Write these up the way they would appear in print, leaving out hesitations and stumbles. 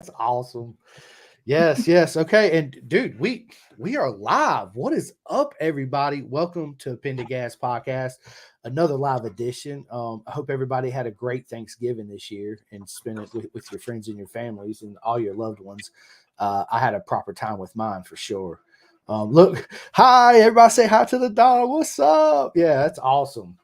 That's awesome. Yes, yes. Okay. And dude, we are live. What is up, everybody? Welcome to Pendergast Podcast, another live edition. I hope everybody had a great Thanksgiving this year and spent it with your friends and your families and all your loved ones. I had a proper time with mine for sure. Look, hi, everybody say hi to the dog. What's up? Yeah, that's awesome.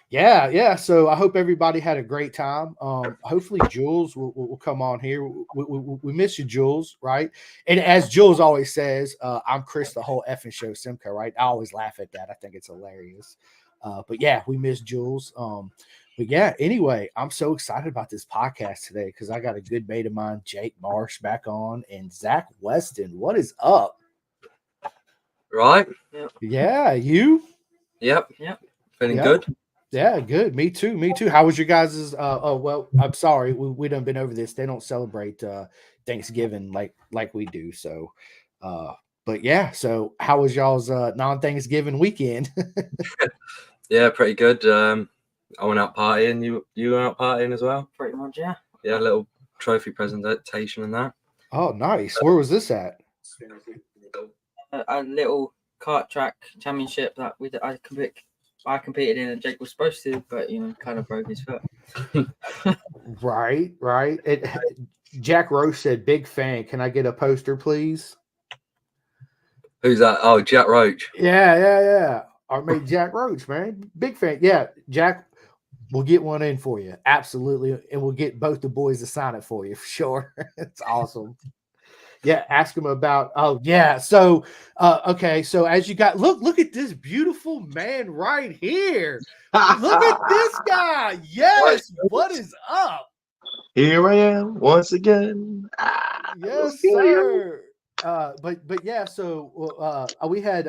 Yeah, yeah. So I hope everybody had a great time. Hopefully, Jules will come on here. We miss you, Jules, right? And as Jules always says, I'm Chris, the whole effing show, Simcoe, right? I always laugh at that. I think it's hilarious. But yeah, we miss Jules. But yeah, anyway, I'm so excited about this podcast today because I got a good mate of mine, Jake Marsh, back on, and Zach Weston. What is up? Right? Yep. Yeah, you? Yep. Yep. Feeling Yep. good? Yeah, good. Me too. Me too. How was your guys's? Oh well, I'm sorry. We done been over this. They don't celebrate Thanksgiving like we do. So, uh, but yeah. So, how was y'all's non-Thanksgiving weekend? Yeah, pretty good. I went out partying. You went out partying as well? Pretty much, yeah. Yeah, a little trophy presentation and that. Oh, nice. Where was this at? A little kart track championship that I competed in, and Jake was supposed to, but kind of broke his foot. Right, right. Jack Roche said, "Big fan. Can I get a poster, please?" Who's that? Oh, Jack Roach. Yeah. Our mate Jack Roach, man. Big fan. Yeah, Jack, we'll get one in for you. Absolutely. And we'll get both the boys to sign it for you for sure. It's awesome. Yeah, ask him about. Oh, yeah. So, okay. So as you got look at this beautiful man right here. Look at this guy. Yes. What is up? Here I am once again. Yes, sir. But yeah. So we had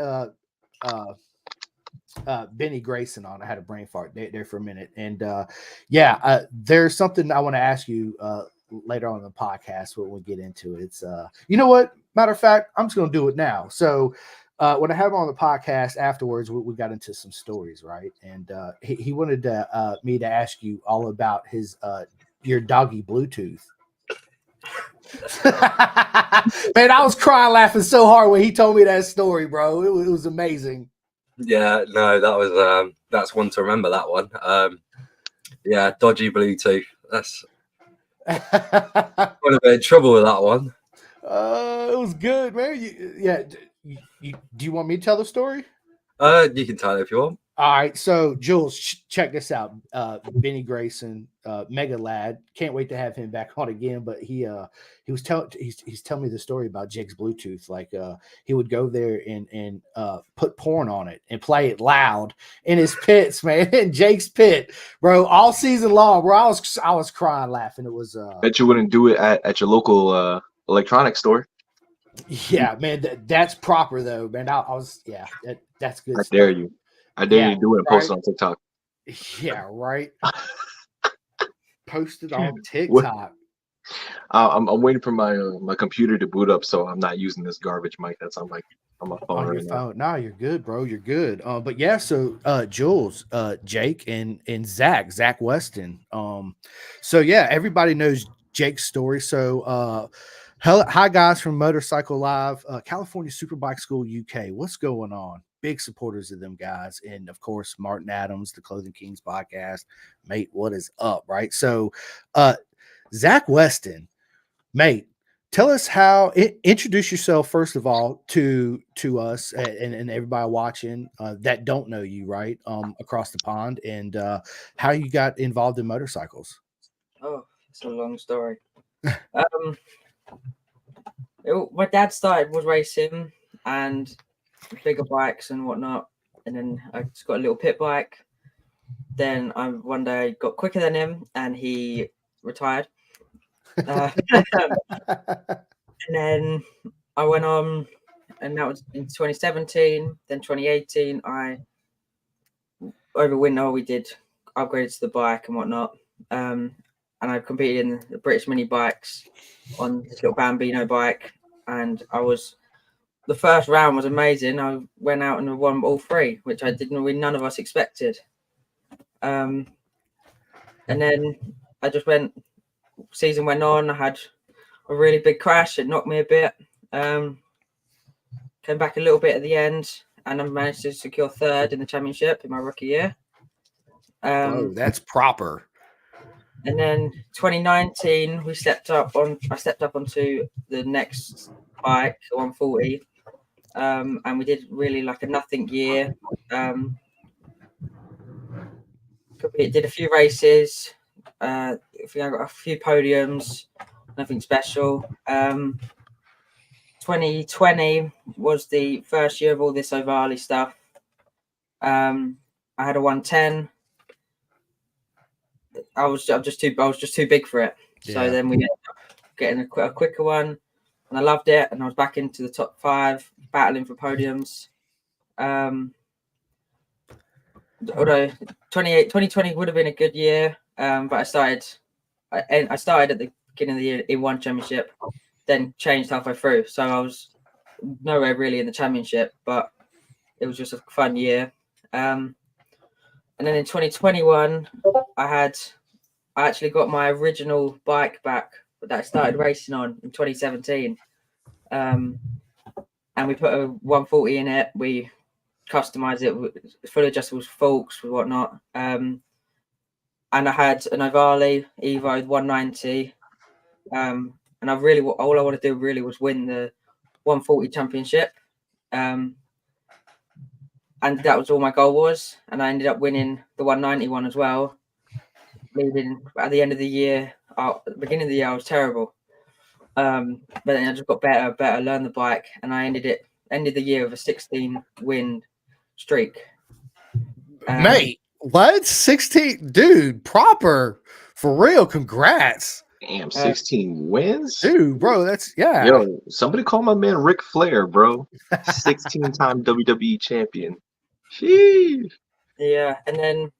Benny Grayson on. I had a brain fart there for a minute, and there's something I want to ask you later on in the podcast when we get into it. It's you know what? Matter of fact, I'm just going to do it now. So when I have him on the podcast afterwards, we got into some stories, right? And he wanted me to ask you all about his your doggy Bluetooth. Man, I was crying laughing so hard when he told me that story, bro. It was amazing. Yeah, no, that was that's one to remember. That one. Yeah, dodgy Bluetooth. That's got a bit of trouble with that one. It was good, man. Do you want me to tell the story? You can tell it if you want. All right, so Jules, check this out. Benny Grayson, mega lad. Can't wait to have him back on again. But he's telling me the story about Jake's Bluetooth. Like he would go there and put porn on it and play it loud in his pits, man. In Jake's pit, bro, all season long, bro. I was crying laughing. It was Bet you wouldn't do it at your local electronics store. yeah, man. That's proper though, man. I was that's good. I dare you. I dare you to do it and post it on TikTok. Yeah, right. Posted on TikTok. I'm waiting for my computer to boot up, so I'm not using this garbage mic that's on my phone On right your now. phone. No, you're good, bro. You're good. But yeah, so Jules, Jake, and Zach Weston. So yeah, everybody knows Jake's story. So hi guys from Motorcycle Live, California Superbike School UK. What's going on? Big supporters of them guys, and of course Martin Adams, the Clothing Kings podcast. Mate, what is up, right? So Zach Weston, mate, tell us how. Introduce yourself first of all to us and everybody watching that don't know you, right? Across the pond, and how you got involved in motorcycles. Oh, it's a long story. My dad started was racing and bigger bikes and whatnot, and then I just got a little pit bike. Then I one day got quicker than him, and he retired. And then I went on, and that was in 2017. Then 2018, over winter we did upgrades to the bike and whatnot. And I competed in the British mini bikes on this little Bambino bike, and the first round was amazing. I went out and won all three, which none of us expected. And then I just went season went on, I had a really big crash. It knocked me a bit. Came back a little bit at the end, and I managed to secure third in the championship in my rookie year. Bro, that's proper. And then 2019, I stepped up onto the next bike, the 140, and we did really like a nothing year. Did a few races. I got a few podiums. Nothing special. 2020 was the first year of all this Ovali stuff. I had a 110. I was just too big for it. Yeah. So then we ended up getting a quicker one, and I loved it. And I was back into the top 5, battling for podiums. Although 2020 would have been a good year, but I started at the beginning of the year in one championship, then changed halfway through. So I was nowhere really in the championship, but it was just a fun year. And then in 2021, I actually got my original bike back that I started racing on in 2017. And we put a 140 in it. We customized it with fully adjustable forks and whatnot. And I had an Ovali Evo 190. And all I wanted to do really was win the 140 championship. And that was all my goal was. And I ended up winning the 190 one as well. Leading at the end of the year, at the beginning of the year, I was terrible. But then I just got better, learned the bike, and I ended the year with a 16 win streak. Mate, what? 16? Dude, proper. For real, congrats. Damn, 16 wins? Dude, bro, that's, yeah. Yo, somebody call my man Ric Flair, bro. 16-time WWE champion. Sheesh. Yeah, and then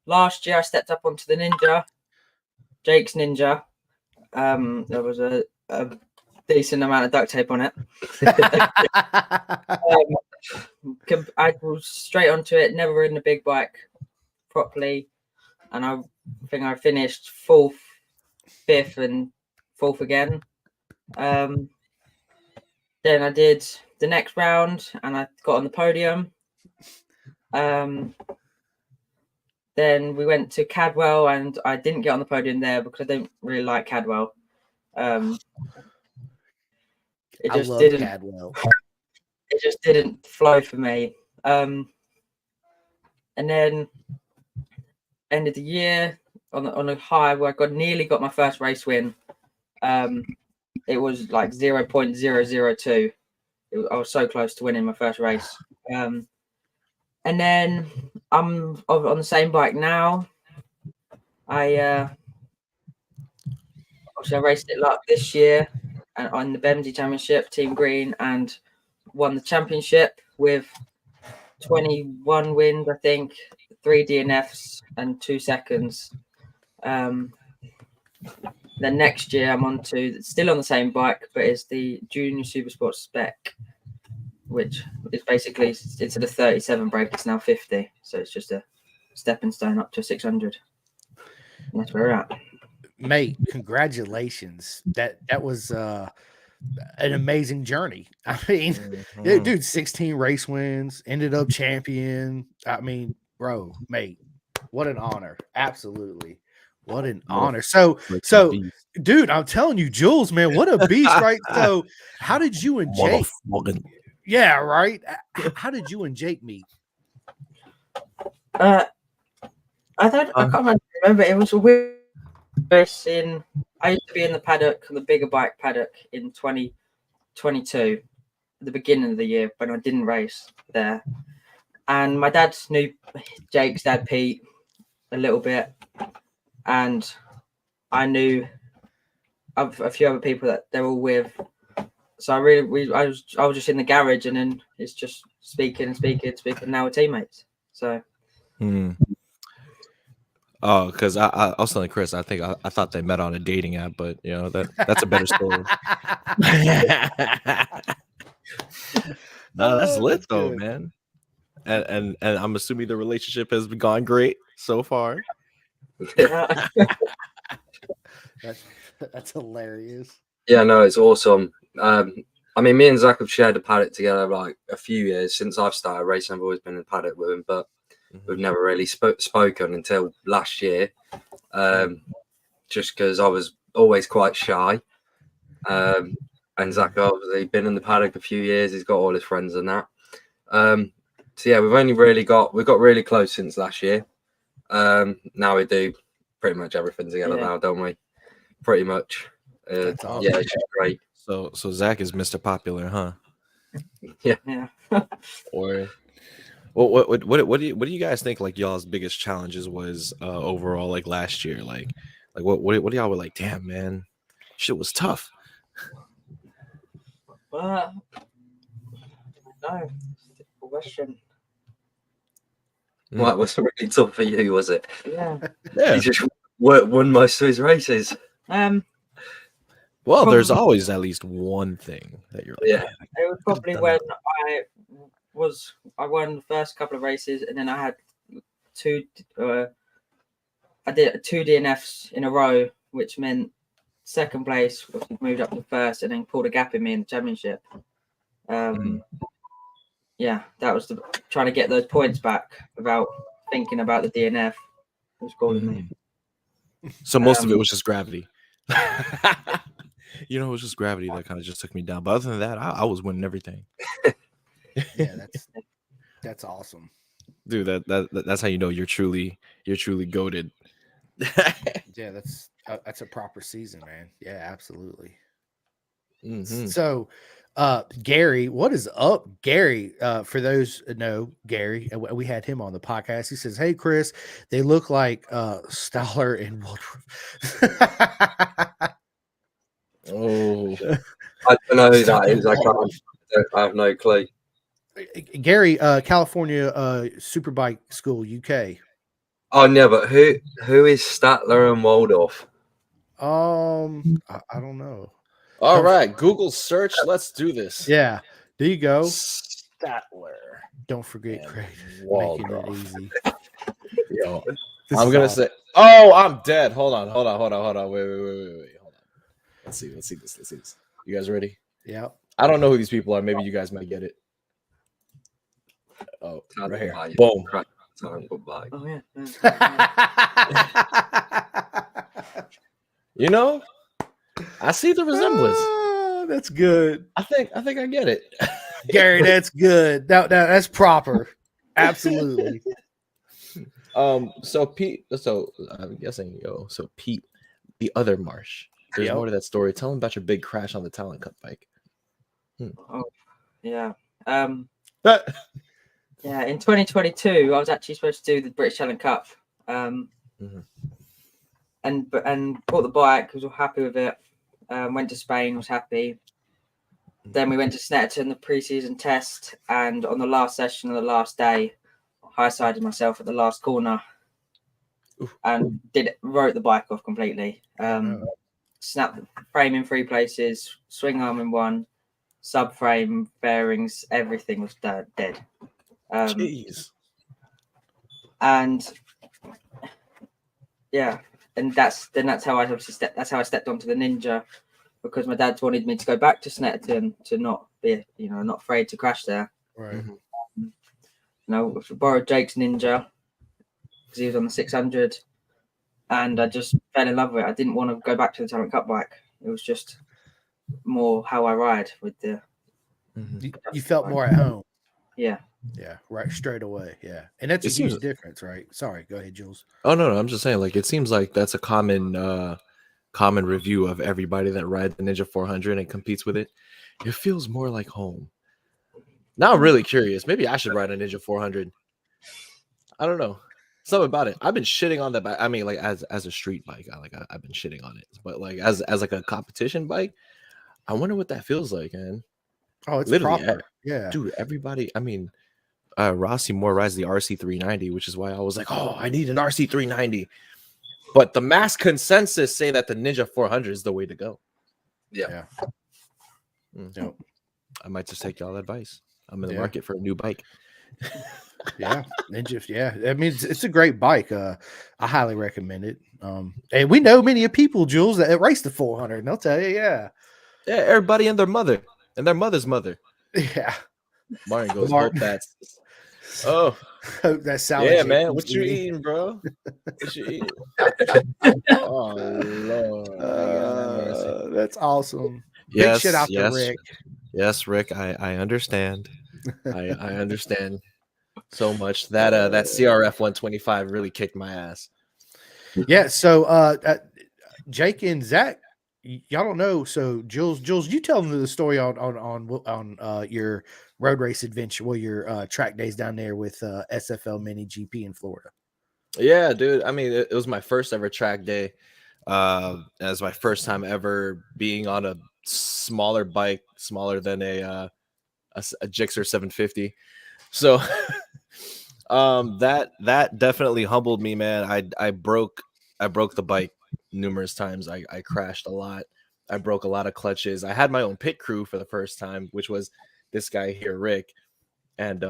last year I stepped up onto the Ninja, Jake's Ninja. There was a decent amount of duct tape on it. I was straight onto it, never ridden a big bike properly, and I think I finished 4th, 5th, and 4th again. Then I did the next round, and I got on the podium. Then we went to Cadwell, and I didn't get on the podium there because I don't really like Cadwell. It just didn't. Cadwell. It just didn't flow for me. And then ended the year on a high where I nearly got my first race win. It was like 0.002. I was so close to winning my first race. And then I'm on the same bike now. I raced it like this year and on the Bemsey Championship, Team Green, and won the championship with 21 wins, I think, 3 DNFs and 2 seconds. Then next year I'm still on the same bike, but it's the Junior Supersport Spec, which is basically, instead of 37 brake, it's now 50. So it's just a stepping stone up to 600. And that's where we're at. Mate, congratulations. That was an amazing journey. I mean, dude, 16 race wins, ended up champion. I mean, bro, mate, what an honor. Absolutely. What an honor. So, dude, I'm telling you, Jules, man, what a beast, right? So, how did you and Jake? Yeah, right. How did you and Jake meet? I can't remember. It was a weird race I used to be in the paddock, the bigger bike paddock, in 2022, at the beginning of the year when I didn't race there. And my dad knew Jake's dad, Pete, a little bit. And I knew of a few other people that they're all with. So I was just in the garage, and then it's just speaking. Now we're teammates. So. Oh, because I was telling Chris, I think I thought they met on a dating app, but you know that's a better story. No, that's lit though, man. And I'm assuming the relationship has gone great so far. That's hilarious. Yeah, no, it's awesome. I mean, me and Zach have shared a paddock together like a few years since I've started racing. I've always been in the paddock with him, but we've never really spoken until last year. Just because I was always quite shy. And Zach obviously been in the paddock a few years. He's got all his friends and that. So yeah, we got really close since last year. Now we do pretty much everything together now, don't we? Pretty much. That's awesome. Yeah, it's just great. So Zach is Mr. Popular, huh? Yeah. Or what do you guys think like y'all's biggest challenges was overall like last year? Like what do y'all were like, damn man, shit was tough. No, difficult question. What was really tough for you, was it? Yeah. Yeah. He just won most of his races. Well, there's always at least one thing that you're like, Yeah. It was probably when I won the first couple of races, and then I had I did 2 DNFs in a row, which meant second place, which moved up to first, and then pulled a gap in me in the championship. Yeah, that was trying to get those points back without thinking about the DNF. It was calling me. So most of it was just gravity. You know, it was just gravity that kind of just took me down. But other than that, I was winning everything. Yeah, that's awesome, dude. That's how you know you're truly goated. Yeah, that's a proper season, man. Yeah, absolutely. Mm-hmm. So, Gary, what is up, Gary? For those who know Gary, we had him on the podcast. He says, "Hey, Chris, they look like Stoller and Woodruff." Oh, I don't know who that is. I have no clue. Gary, California Superbike School, UK. Oh no, but who is Statler and Waldorf? I don't know. all right. Google search. Let's do this. Yeah, there you go. Statler. Don't forget, Craig, making Waldorf. it easy. Yo, This I'm is gonna awesome. say. Oh, I'm dead. Hold on. Wait. Hold on. Let's see this. You guys ready? Yeah. I don't know who these people are. Maybe you guys might get it. Oh, right here. Bye. Boom. Goodbye. Oh yeah. You know, I see the resemblance. Oh, that's good, I think I get it. Gary. That's good. That's proper. Absolutely. So Pete. So I'm guessing, So Pete, the other Marsh. There's Yep. more to that story. Tell him about your big crash on the Talent Cup bike. Oh, yeah. Yeah, in 2022, I was actually supposed to do the British Talent Cup, and bought the bike. Was all happy with it. Went to Spain, was happy. Then we went to Snetterton, the pre-season test, and on the last session of the last day, high-sided myself at the last corner, and wrote the bike off completely. Snapped the frame in 3 places, swing arm in 1, subframe, bearings, everything was dead. Jeez. And yeah, and that's how I obviously stepped. That's how I stepped onto the Ninja, because my dad wanted me to go back to Snetterton to not be, not afraid to crash there. Right. Borrowed Jake's Ninja because he was on the 600, and I just fell in love with it. I didn't want to go back to the Talent Cup bike. It was just more how I ride with the. You felt more at home. Yeah. Yeah, right, straight away. Yeah, and that's a huge difference, right? Sorry, go ahead, Jules. Oh no, I'm just saying, like, it seems like that's a common review of everybody that rides the Ninja 400 and competes with it. It feels more like home. Now I'm really curious. Maybe I should ride a Ninja 400. I don't know, something about it. I've been shitting on that bike. I mean, like as a street bike, I've been shitting on it, but like as like a competition bike, I wonder what that feels like, man. Oh, it's literally proper. Yeah, dude. Everybody. I mean. Rossi Moore rides the RC390, which is why I was like, oh, I need an RC390. But the mass consensus say that the Ninja 400 is the way to go. Yeah. I might just take y'all advice. I'm in the market for a new bike. Yeah, Ninja. Yeah, I mean it's a great bike. I highly recommend it. And we know many of people, Jules, that race the 400. And they'll tell you, yeah, Yeah, everybody and their mother and their mother's mother. yeah. Martin goes, Martin. hope that's. Oh, Hope that salad. yeah, Jake man. keeps What you eating, bro? What you eating? Oh Lord, That's awesome. Big yes, shit out to yes, Rick. yes, Rick. I understand. I understand so much. That CRF 125 really kicked my ass. Yeah. So Jake and Zach, y'all don't know. So Jules, you tell them the story on your road race adventure, well, your track days down there with SFL Mini GP in Florida. Yeah, dude. I mean, it was my first ever track day. It was my first time ever being on a smaller bike, smaller than a Gixxer 750. So that definitely humbled me, man. I broke the bike numerous times. I crashed a lot. I broke a lot of clutches. I had my own pit crew for the first time, which was this guy here, Rick, and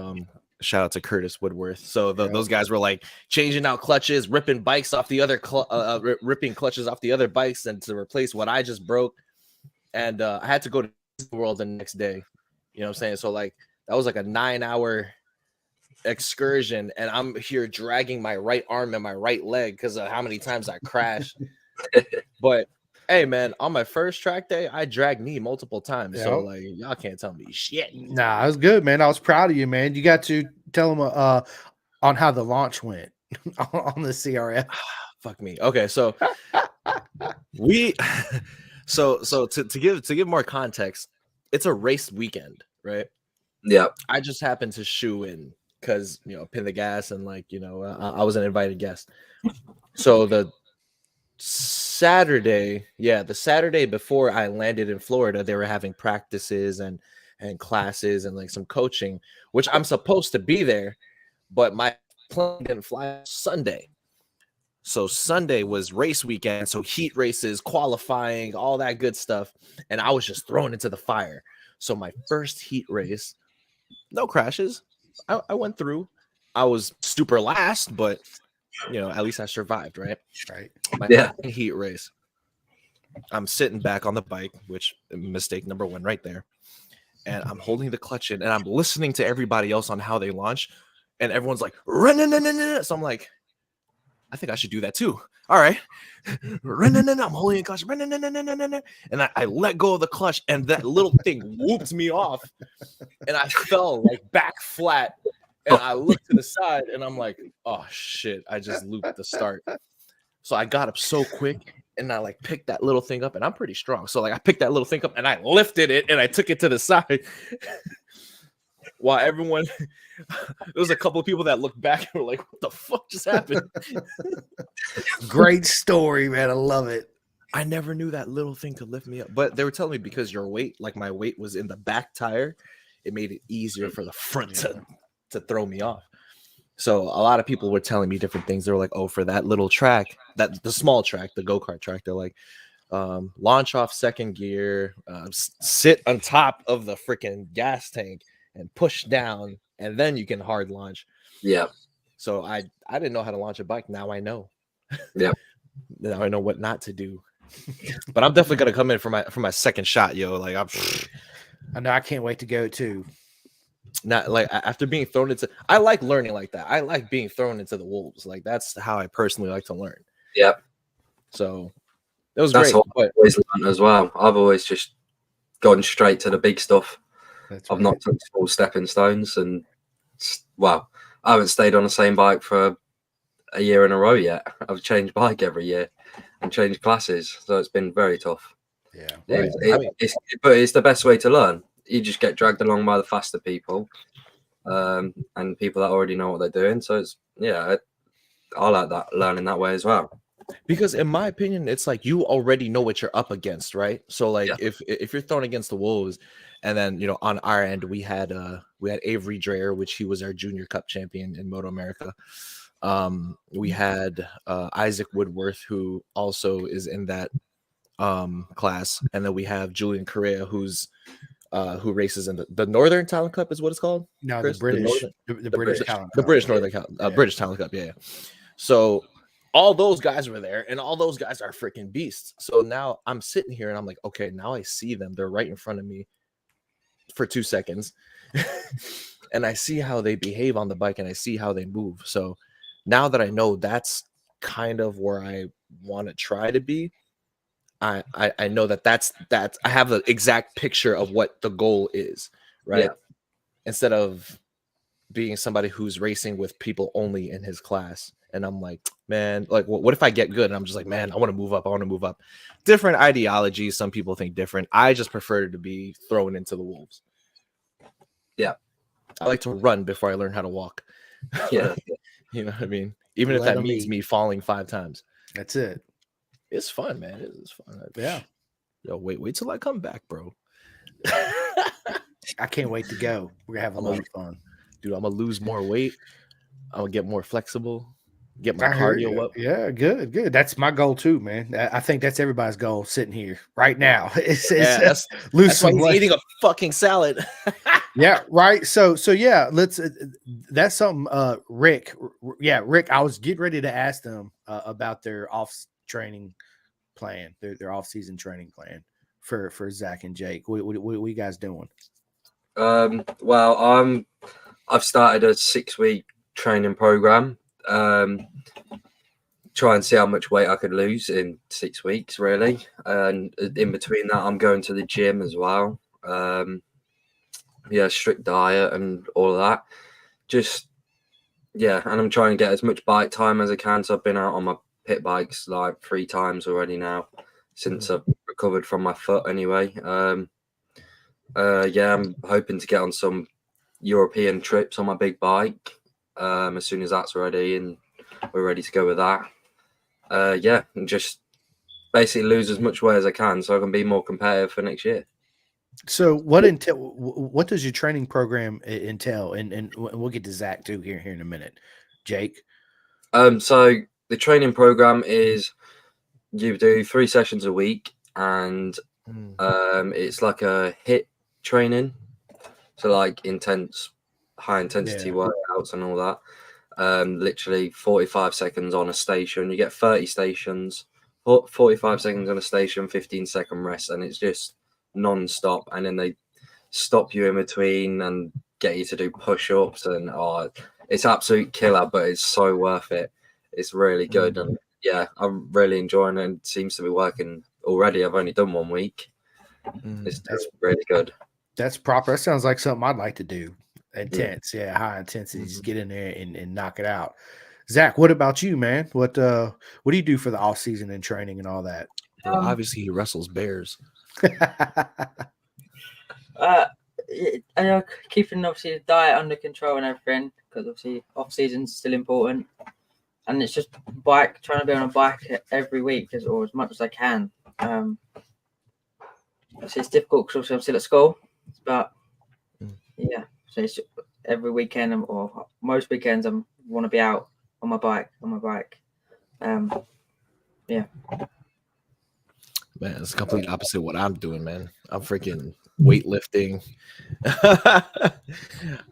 shout out to Curtis Woodworth. So those guys were like changing out clutches, ripping bikes off the other ripping clutches off the other bikes, and to replace what I just broke. And I had to go to Disney World the next day. You know what I'm saying? So like that was like a 9-hour excursion, and I'm here dragging my right arm and my right leg because of how many times I crashed. But hey, man, on my first track day, I dragged knee multiple times. Yep. So like y'all can't tell me shit. Nah, it was good, man. I was proud of you, man. You got to tell them on how the launch went on the CRF. Fuck me. Okay, so we so to give more context, it's a race weekend, right? Yeah. I just happened to shoe in because pin the gas, and like I was an invited guest. So the Saturday before I landed in Florida, they were having practices and classes and like some coaching, which I'm supposed to be there, but my plane didn't fly Sunday. So Sunday was race weekend, so heat races, qualifying, all that good stuff, and I was just thrown into the fire. So my first heat race, no crashes. I went through. I was super last, but at least I survived, right? Right. My second heat race, I'm sitting back on the bike, which mistake number one right there. And I'm holding the clutch in, and I'm listening to everybody else on how they launch, and everyone's like, run. So I'm like, I think I should do that too. All right. I'm holding the clutch. And I let go of the clutch, and that little thing whooped me off. And I fell like back flat. And I looked to the side, and I'm like, oh shit, I just looped the start. So I got up so quick, and I like picked that little thing up, and I'm pretty strong. So like I picked that little thing up, and I lifted it, and I took it to the side. While everyone, there was a couple of people that looked back and were like, what the fuck just happened? Great story, man. I love it. I never knew that little thing could lift me up. But they were telling me because your weight, like my weight was in the back tire, it made it easier for the front to throw me off. So a lot of people were telling me different things. They were like, oh, for that little track, the small track, the go-kart track, they're like, launch off second gear, sit on top of the freaking gas tank and push down, and then you can hard launch. Yeah. So I didn't know how to launch a bike. Now I know. Yeah. Now I know what not to do. But I'm definitely gonna come in for my second shot, yo. Like I know. I can't wait to go too. Not like after being thrown into. I like learning like that. I like being thrown into the wolves. Like that's how I personally like to learn. Yeah. So it was That's great. what I've always learned as well. I've always just gone straight to the big stuff. I've not took small stepping stones, and well, I haven't stayed on the same bike for a year in a row yet. I've changed bike every year and changed classes, so it's been very tough. Yeah, but it's the best way to learn. You just get dragged along by the faster people, and people that already know what they're doing. So it's I like that, learning that way as well. Because in my opinion, it's like you already know what you're up against, right? So like if you're thrown against the wolves, and then on our end we had Avery Dreyer, which he was our junior cup champion in Moto America. We had Isaac Woodworth, who also is in that class, and then we have Julian Correa, who's who races in the Northern Talent Cup is what it's called. No, Chris? the British, Northern- the British Talent the Cup. British Northern British Talent Cup. Yeah. So all those guys were there, and all those guys are freaking beasts. So now I'm sitting here and I'm like, okay, now I see them. They're right in front of me for 2 seconds. And I see how they behave on the bike and I see how they move. So now that I know that's kind of where I want to try to be, I know that's I have the exact picture of what the goal is, right? Yeah. Instead of being somebody who's racing with people only in his class. And I'm like, man, like, what if I get good? And I'm just like, man, I want to move up. I want to move up. Different ideologies. Some people think different. I just prefer to be thrown into the wolves. Yeah. I like to run before I learn how to walk. Yeah. You know what I mean? Even if Let that 'em means eat. me falling 5 times. That's it. It's fun, man. It's fun. Yeah. Yo, wait till I come back, bro. I can't wait to go. We're gonna have a lot of fun. Dude, I'm gonna lose more weight. I'm gonna get more flexible, get my I hear cardio you. up. Yeah, good. That's my goal too, man. I think that's everybody's goal sitting here right now. It's That's lose why some he's weight. eating a fucking salad. Yeah, right. So yeah, let's. That's something. Rick. Rick. I was getting ready to ask them about their off training plan, their off season training plan for Zach and Jake. What are you guys doing? Well, I've started a 6-week training program. Try and see how much weight I could lose in 6 weeks, really. And in between that, I'm going to the gym as well. Strict diet and all of that. And I'm trying to get as much bike time as I can. So I've been out on my pit bikes like 3 times already now since I've recovered from my foot anyway. I'm hoping to get on some European trips on my big bike as soon as that's ready and we're ready to go with that. And just basically lose as much weight as I can so I can be more competitive for next year. So what does your training program entail? And we'll get to Zach too here in a minute. Jake. So the training program is you do 3 sessions a week and it's like a HIIT training. So like high intensity workouts and all that. Literally 45 seconds on a station. You get 30 stations, 45 seconds on a station, 15-second rest, and it's just non-stop. And then they stop you in between and get you to do push-ups, and it's absolute killer, but it's so worth it. It's really good, and I'm really enjoying it. And it seems to be working already. I've only done 1 week. That's really good. That's proper. That sounds like something I'd like to do. Intense, high intensity. Just get in there and knock it out. Zach, what about you, man? What do you do for the off season and training and all that? Well, obviously, he wrestles bears. Keeping obviously the diet under control and everything, because obviously off season's still important, and it's just trying to be on a bike every week or as much as I can. It's difficult because obviously I'm still at school, but so it's every weekend or most weekends I want to be out on my bike. Man, it's complete opposite of what I'm doing, man. I'm freaking weightlifting.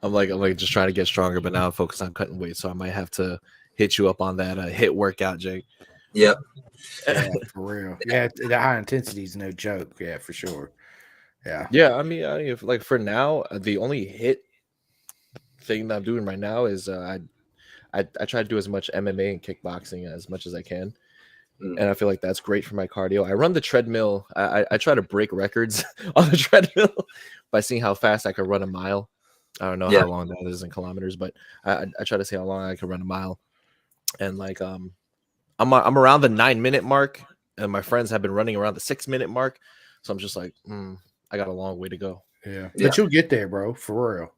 I'm like just trying to get stronger, but now I'm focused on cutting weight. So I might have to hit you up on that HIIT workout, Jake. Yep. Yeah, for real. Yeah, the high intensity is no joke. Yeah, for sure. Yeah. Yeah, I mean, if like for now, the only HIIT thing that I'm doing right now is I try to do as much MMA and kickboxing as much as I can. And I feel like that's great for my cardio. I run the treadmill. I try to break records on the treadmill by seeing how fast I can run a mile. I don't know how long that is in kilometers, but I try to see how long I can run a mile. And like I'm around the 9-minute mark, and my friends have been running around the 6-minute mark. So I'm just like, I got a long way to go. Yeah, but you'll get there, bro. For real.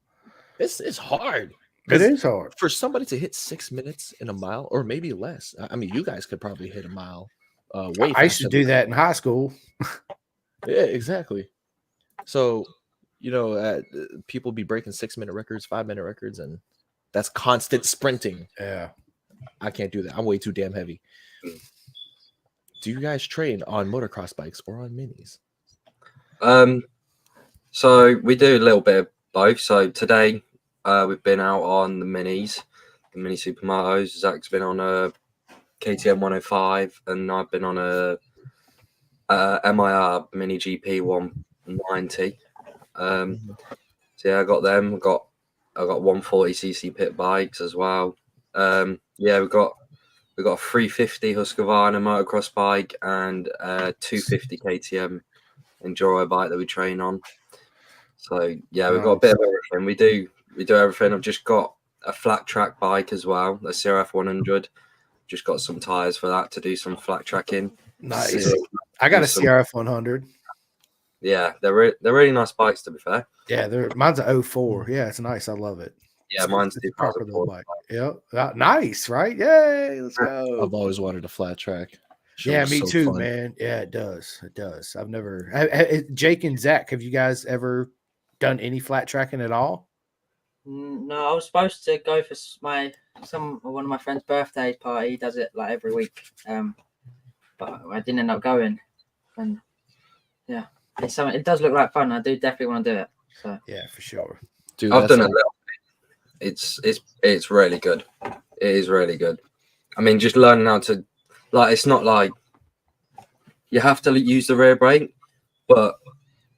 It's hard. It is hard for somebody to hit 6 minutes in a mile, or maybe less. I mean, you guys could probably hit a mile. I used to do that in high school. Yeah, exactly. So, people be breaking 6-minute records, 5-minute records, and that's constant sprinting. Yeah, I can't do that. I'm way too damn heavy. Do you guys train on motocross bikes or on minis? So we do a little bit of both. So today we've been out on the minis, the mini supermotos. Zach's been on a KTM 105, and I've been on a MIR mini GP 190. So yeah, I got them. I got 140cc pit bikes as well. Yeah, we got a 350 Husqvarna motocross bike and a 250 KTM enduro bike that we train on. So yeah, we've got a bit of everything. We do everything. I've just got a flat track bike as well, a CRF 100. Just got some tires for that to do some flat tracking. Nice. So, I got a CRF 100. Yeah, they're really nice bikes, to be fair. Yeah, mine's a 04. Yeah, it's nice. I love it. Yeah, mine's a proper little 2004. bike. Yep. Nice, right? Yay, let's go. I've always wanted a flat track. Sure, yeah, me so too, fun. man. Yeah, it does. It does. I've never. Jake and Zach, have you guys ever done any flat tracking at all? No, I was supposed to go for one of my friend's birthday party. He does it like every week, but I didn't end up going. And yeah, it's something. It does look like fun. I do definitely want to do it. So yeah, for sure. Dude, I've done a little bit. It's really good. It is really good. I mean, just learning how to, like, it's not like you have to use the rear brake, but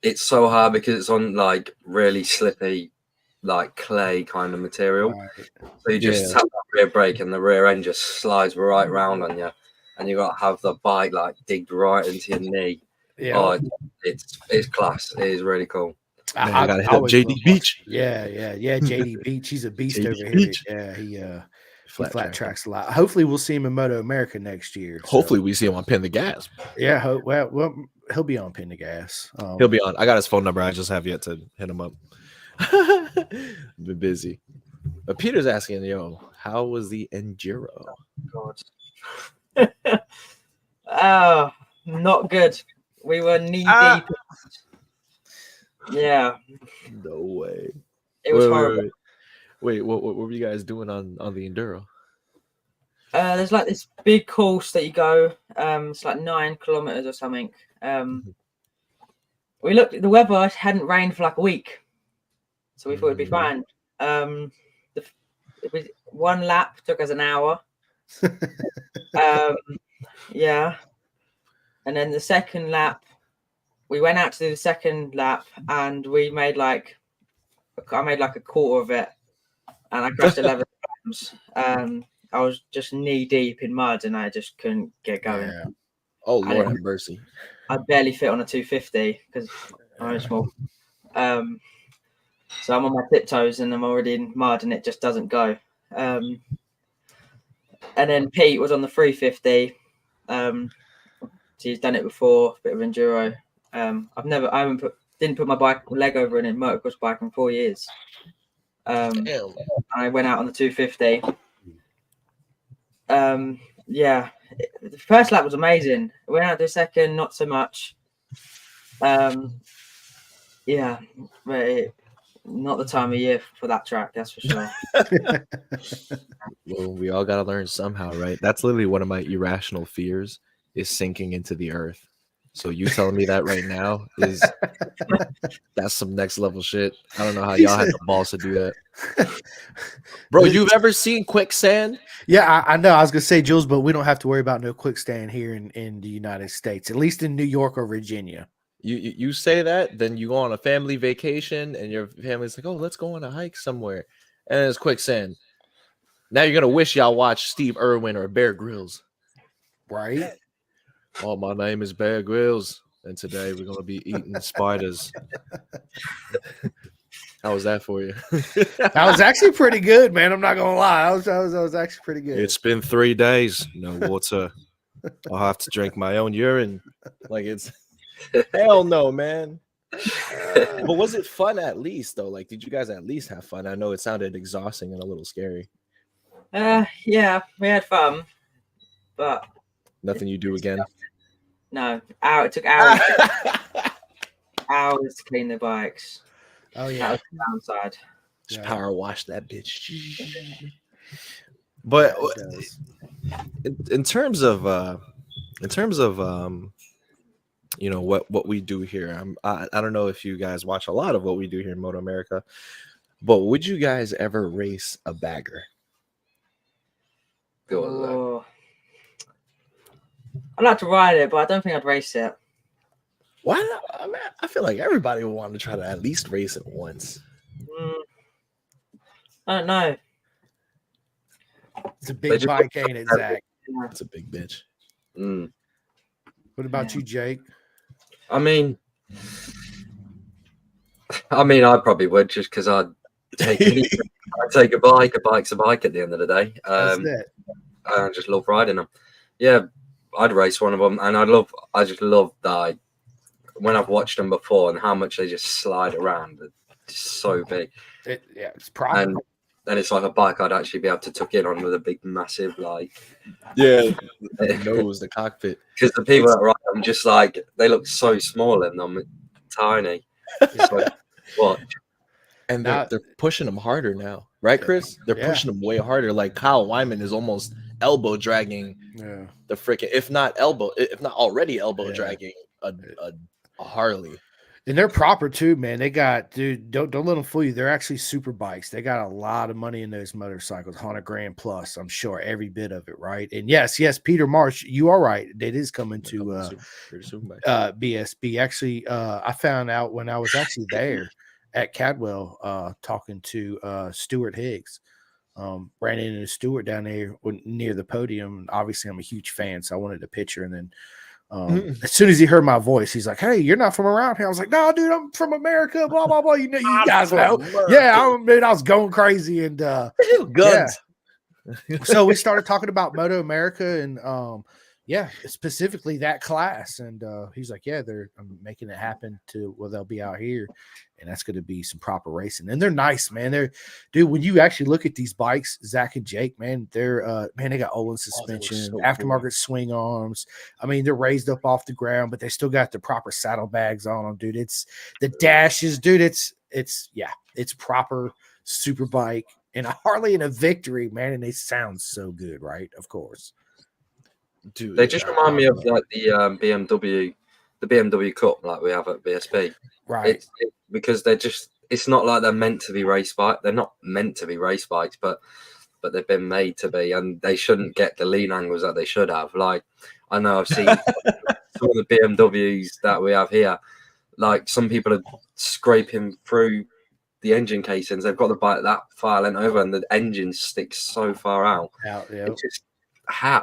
it's so hard because it's on like really slippy, like clay kind of material. Right. So you just tap that rear brake and the rear end just slides right round on you, and you got to have the bike like digged right into your knee. Yeah, oh, it's class. It is really cool. Man, I gotta hit up JD Beach. Yeah. JD Beach, he's a beast JD over Beach. here. Yeah, he flat tracks a lot. Hopefully, we'll see him in Moto America next year. Hopefully, we see him on Pin the Gas. Yeah, well, he'll be on Pin the Gas. He'll be on. I got his phone number. I just have yet to hit him up. Been busy. But Peter's asking, how was the enduro? God. Oh, not good. We were knee deep. Yeah. No way. It was horrible. Wait, what were you guys doing on the enduro? There's like this big course that you go. It's like 9 kilometers or something. We looked. The weather hadn't rained for like a week, so we thought it'd be fine. It was 1 lap took us an hour. Yeah, and then the second lap, we went out to do the second lap, and I made like a quarter of it, and I crashed 11 times. I was just knee deep in mud, and I just couldn't get going. Yeah. Oh Lord have mercy! I barely fit on a 250 because I'm small. So I'm on my tiptoes, and I'm already in mud, and it just doesn't go. And then Pete was on the 350. So he's done it before, a bit of enduro. Didn't put my leg over in a motocross bike in 4 years. I went out on the 250. Yeah, the first lap was amazing. I went out the second, not so much. Yeah, but not the time of year for that track, that's for sure. Well, we all gotta learn somehow, right? That's literally one of my irrational fears is sinking into the earth. So you telling me that right now that's some next level shit. I don't know how y'all had the balls to do that. Bro, you've ever seen quicksand? Yeah, I know. I was gonna say, Jules, but we don't have to worry about no quicksand here in the United States, at least in New York or Virginia. You say that, then you go on a family vacation, and your family's like, "Oh, let's go on a hike somewhere," and it's quicksand. Now you're gonna wish y'all watched Steve Irwin or Bear Grylls, right? Oh, my name is Bear Grylls, and today we're gonna be eating spiders. How was that for you? That was actually pretty good, man. I'm not gonna lie. I was actually pretty good. It's been 3 days, no water. I'll have to drink my own urine. Like it's hell no, man. But was it fun at least though? Like, did you guys at least have fun? I know it sounded exhausting and a little scary. Yeah, we had fun, but nothing you do again. No, it took hours. Hours to clean the bikes. Oh yeah, that was the downside. Just power wash that bitch. But in terms of you know what we do here. I don't know if you guys watch a lot of what we do here in Moto America, but would you guys ever race a bagger? Go on, Zach. Oh. I'd like to ride it, but I don't think I'd race it. Why not? I mean, I feel like everybody would want to try to at least race it once. I don't know. It's a big bike, ain't it, Zach? It's a big bitch. Mm. What about you, Jake? I mean, I probably would just because I'd take a bike. A bike's a bike at the end of the day. That's it. I just love riding them. Yeah, I'd race one of them, and I just love that. When I've watched them before and how much they just slide around, it's so big. It's probably. And it's like a bike I'd actually be able to tuck in on with a big, massive, like... Yeah, the nose, the cockpit. Because the people that ride them just like, they look so small and I'm tiny. So, what? And they're pushing them harder now, right, Chris? They're pushing them way harder. Like Kyle Wyman is almost elbow dragging the freaking, if not already elbow dragging a Harley. And they're proper too, man. They got, dude, don't let them fool you. They're actually super bikes. They got a lot of money in those motorcycles, $100,000 plus. I'm sure every bit of it, right? And yes, Peter Marsh, you are right. It is coming to BSB. Actually, I found out when I was actually there at Cadwell, talking to Stuart Higgs. Ran into Stuart down there near the podium. Obviously, I'm a huge fan, so I wanted a picture, and then. As soon as he heard my voice, he's like, "Hey, you're not from around here." I was like, "No, dude, I'm from America." Blah blah blah. You know, you guys know. America. Yeah, I was going crazy and guns. Yeah. So we started talking about Moto America and specifically that class. And he's like, "Yeah, I'm making it happen they'll be out here, and that's going to be some proper racing." And they're nice, man. Dude, when you actually look at these bikes, Zach and Jake, man, they got Olin suspension, aftermarket swing arms. I mean, they're raised up off the ground, but they still got the proper saddlebags on them, dude. It's the dashes, dude. It's proper super bike and a Harley and a Victory, man. And they sound so good, right? Of course. Dude, they just remind me of like the BMW Cup like we have at BSB, right? Because it's not like they're meant to be race bike. They're not meant to be race bikes, but they've been made to be, and they shouldn't get the lean angles that they should have. Like I know I've seen some of the BMWs that we have here. Like some people are scraping through the engine casings. They've got the bike that far lent over, and the engine sticks so far out. It's just I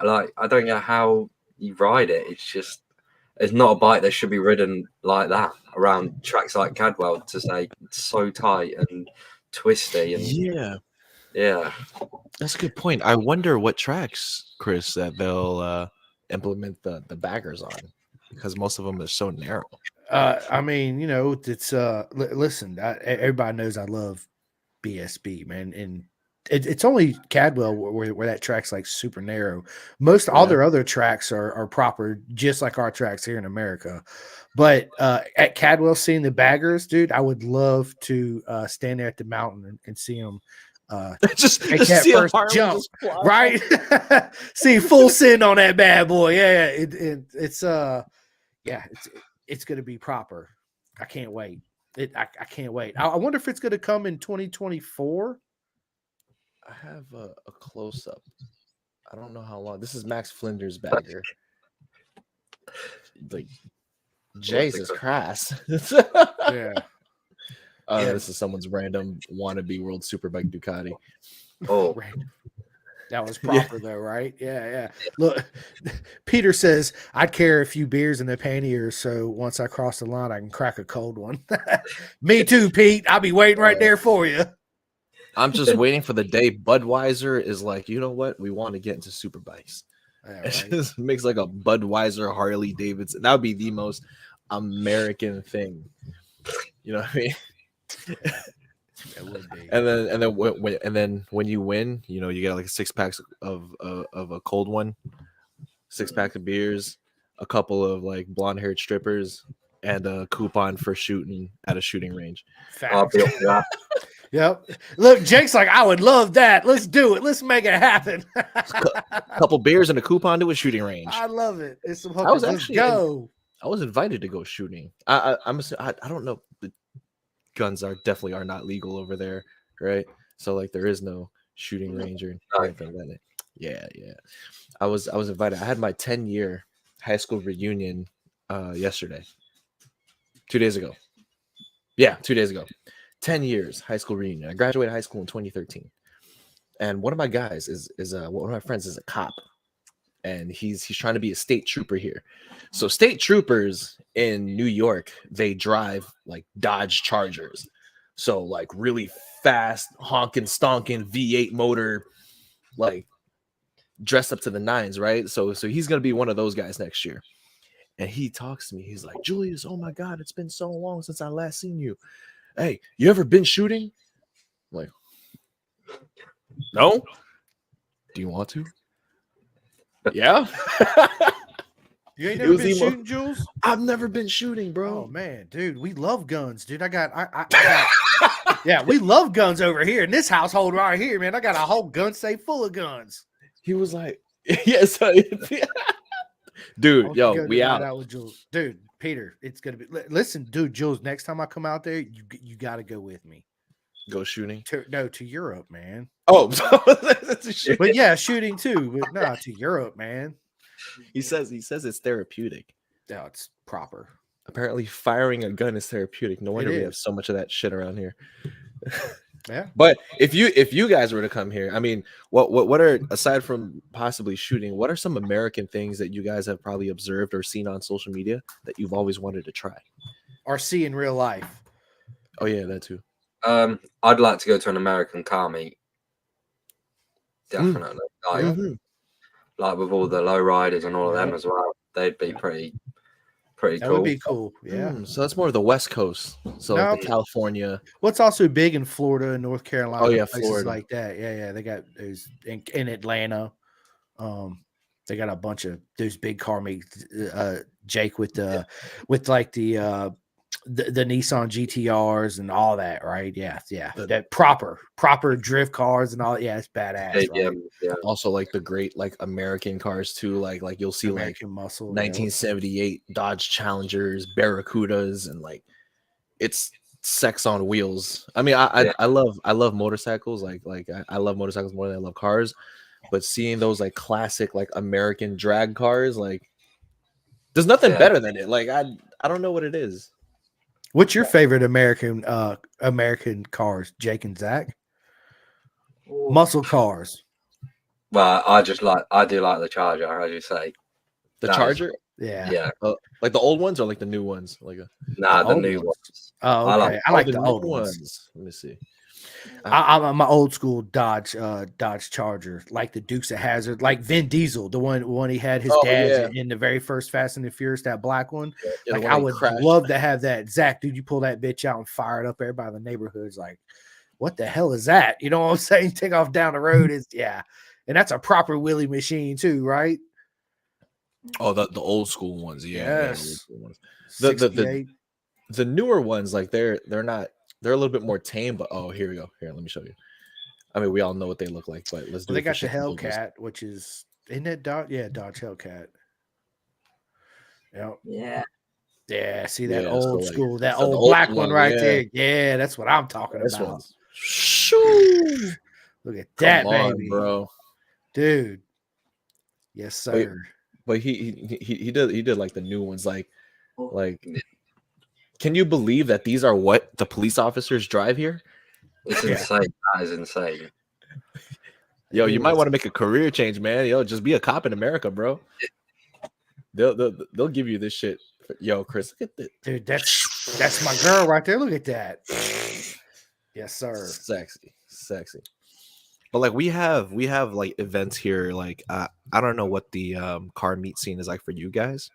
don't know how you ride it. It's not a bike that should be ridden like that around tracks like Cadwell to say it's so tight and twisty and yeah. That's a good point. I wonder what tracks, Chris, that they'll implement the baggers on, because most of them are so narrow. I mean, you know, it's listen, everybody knows I love BSB, man, and it's only Cadwell where that track's like super narrow. All their other tracks are proper, just like our tracks here in America. But at Cadwell, seeing the baggers, dude, I would love to stand there at the mountain and see them just make that see first jump, right? See full send on that bad boy. It's going to be proper. I can't wait. I can't wait. I wonder if it's going to come in 2024. I have a close up. I don't know how long. This is Max Flinder's bagger. Like Jesus Christ. Yeah. This is someone's random wannabe World Superbike Ducati. Oh, that was proper though, right? Yeah. Look, Peter says I'd carry a few beers in the panniers, so once I cross the line, I can crack a cold one. Me too, Pete. I'll be waiting right there for you. I'm just waiting for the day Budweiser is like, you know what? We want to get into superbikes. Yeah, It right. just makes like a Budweiser Harley Davidson. That would be the most American thing. You know what I mean? It would be. And then when you win, you know, you get like a 6-pack of a cold one, 6-pack of beers, a couple of like blonde-haired strippers, and a coupon for shooting at a shooting range. I'll be up for that. Yep. Look, Jake's like, I would love that. Let's do it. Let's make it happen. A couple beers and a coupon to a shooting range. I love it. It's some I was hookers. Let's go. I was invited to go shooting. I don't know. The guns definitely are not legal over there, right? So like there is no shooting range or anything like that. Yeah. I was invited. I had my 10-year high school reunion yesterday. 2 days ago. Yeah, 2 days ago. 10 years high school reunion. I graduated high school in 2013. And one of my guys is one of my friends is a cop. And he's trying to be a state trooper here. So state troopers in New York, they drive like Dodge Chargers. So like really fast, honking, stonking V8 motor, like dressed up to the nines, right? So he's gonna be one of those guys next year. And he talks to me. He's like, Julius, oh my God, it's been so long since I last seen you. Hey, you ever been shooting? I'm like, no. Do you want to? Yeah. You ain't never been shooting, Jules? I've never been shooting, bro. Oh man, dude, we love guns, dude. I got yeah, we love guns over here in this household right here, man. I got a whole gun safe full of guns. He was like, yes, dude, yo, we out with Jules. Dude, Peter, it's gonna be. Listen, dude, Jules. Next time I come out there, you got to go with me. Go shooting? To Europe, man. Oh, but yeah, shooting too. But no, to Europe, man. He says it's therapeutic. No, it's proper. Apparently, firing a gun is therapeutic. No wonder we have so much of that shit around here. Yeah. But if you guys were to come here, I mean, what are, aside from possibly shooting, what are some American things that you guys have probably observed or seen on social media that you've always wanted to try or see in real life? Oh yeah, that too. I'd like to go to an American car meet. Definitely. Like with all the low riders and all of them as well. They'd be pretty cool. That would be cool. Yeah. So that's more of the West Coast. So like California. What's also big in Florida and North Carolina. Oh yeah, places Florida. Like that. Yeah. They got those in Atlanta. They got a bunch of those big car meets. Jake with like the Nissan GTRs and all that, right? Yeah. That proper drift cars and all. Yeah, it's badass. Yeah. Also, like the great like American cars too. Like you'll see American like muscle, 1978 Dodge Challengers, Barracudas, and like it's sex on wheels. I mean, I love motorcycles. Like I love motorcycles more than I love cars. But seeing those like classic like American drag cars, like there's nothing better than it. Like I don't know what it is. What's your favorite American cars, Jake and Zach? Muscle cars. Well, I do like the Charger, as you say. The Charger? Yeah. Like the old ones or like the new ones? Like the new ones. Oh, okay. I like the old ones. Let me see. I'm an old school Dodge Charger, like the Dukes of Hazzard, like Vin Diesel, the one he had his dad in the very first Fast and the Furious, that black one. Yeah, like I would love to have that. Zach, dude, you pull that bitch out and fire it up. Everybody in the neighborhood's like, what the hell is that? You know what I'm saying? Take off down the road. And that's a proper wheelie machine too, right? Oh, the old school ones, yes. The newer ones, like they're a little bit more tame, but here we go. Here, let me show you. I mean, we all know what they look like, but let's do. They got the Hellcat, which isn't that Dodge? Yeah, Dodge Hellcat. Yep. Yeah. See that old school, that old black one right there. Yeah, that's what I'm talking about. Shoo! Look at that, baby, bro, dude. Yes, sir. But he did like the new ones, like. Can you believe that these are what the police officers drive here? It's insane. That is insane. Yo, you might want to make a career change, man. Yo, just be a cop in America, bro. They'll give you this shit. Yo, Chris, look at this. Dude, that's my girl right there. Look at that. Yes, sir. Sexy. But like we have like events here. Like I don't know what the car meet scene is like for you guys,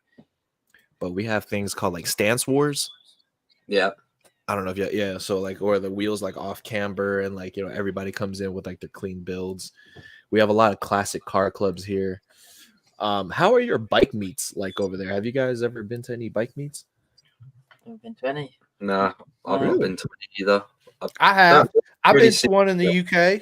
but we have things called like stance wars. Yeah. I don't know if so like, or the wheels like off camber and like, everybody comes in with like their clean builds. We have a lot of classic car clubs here. How are your bike meets like over there? Have you guys ever been to any bike meets? I've been to any. No, I've not been to any either. I have. I've been to one in the UK.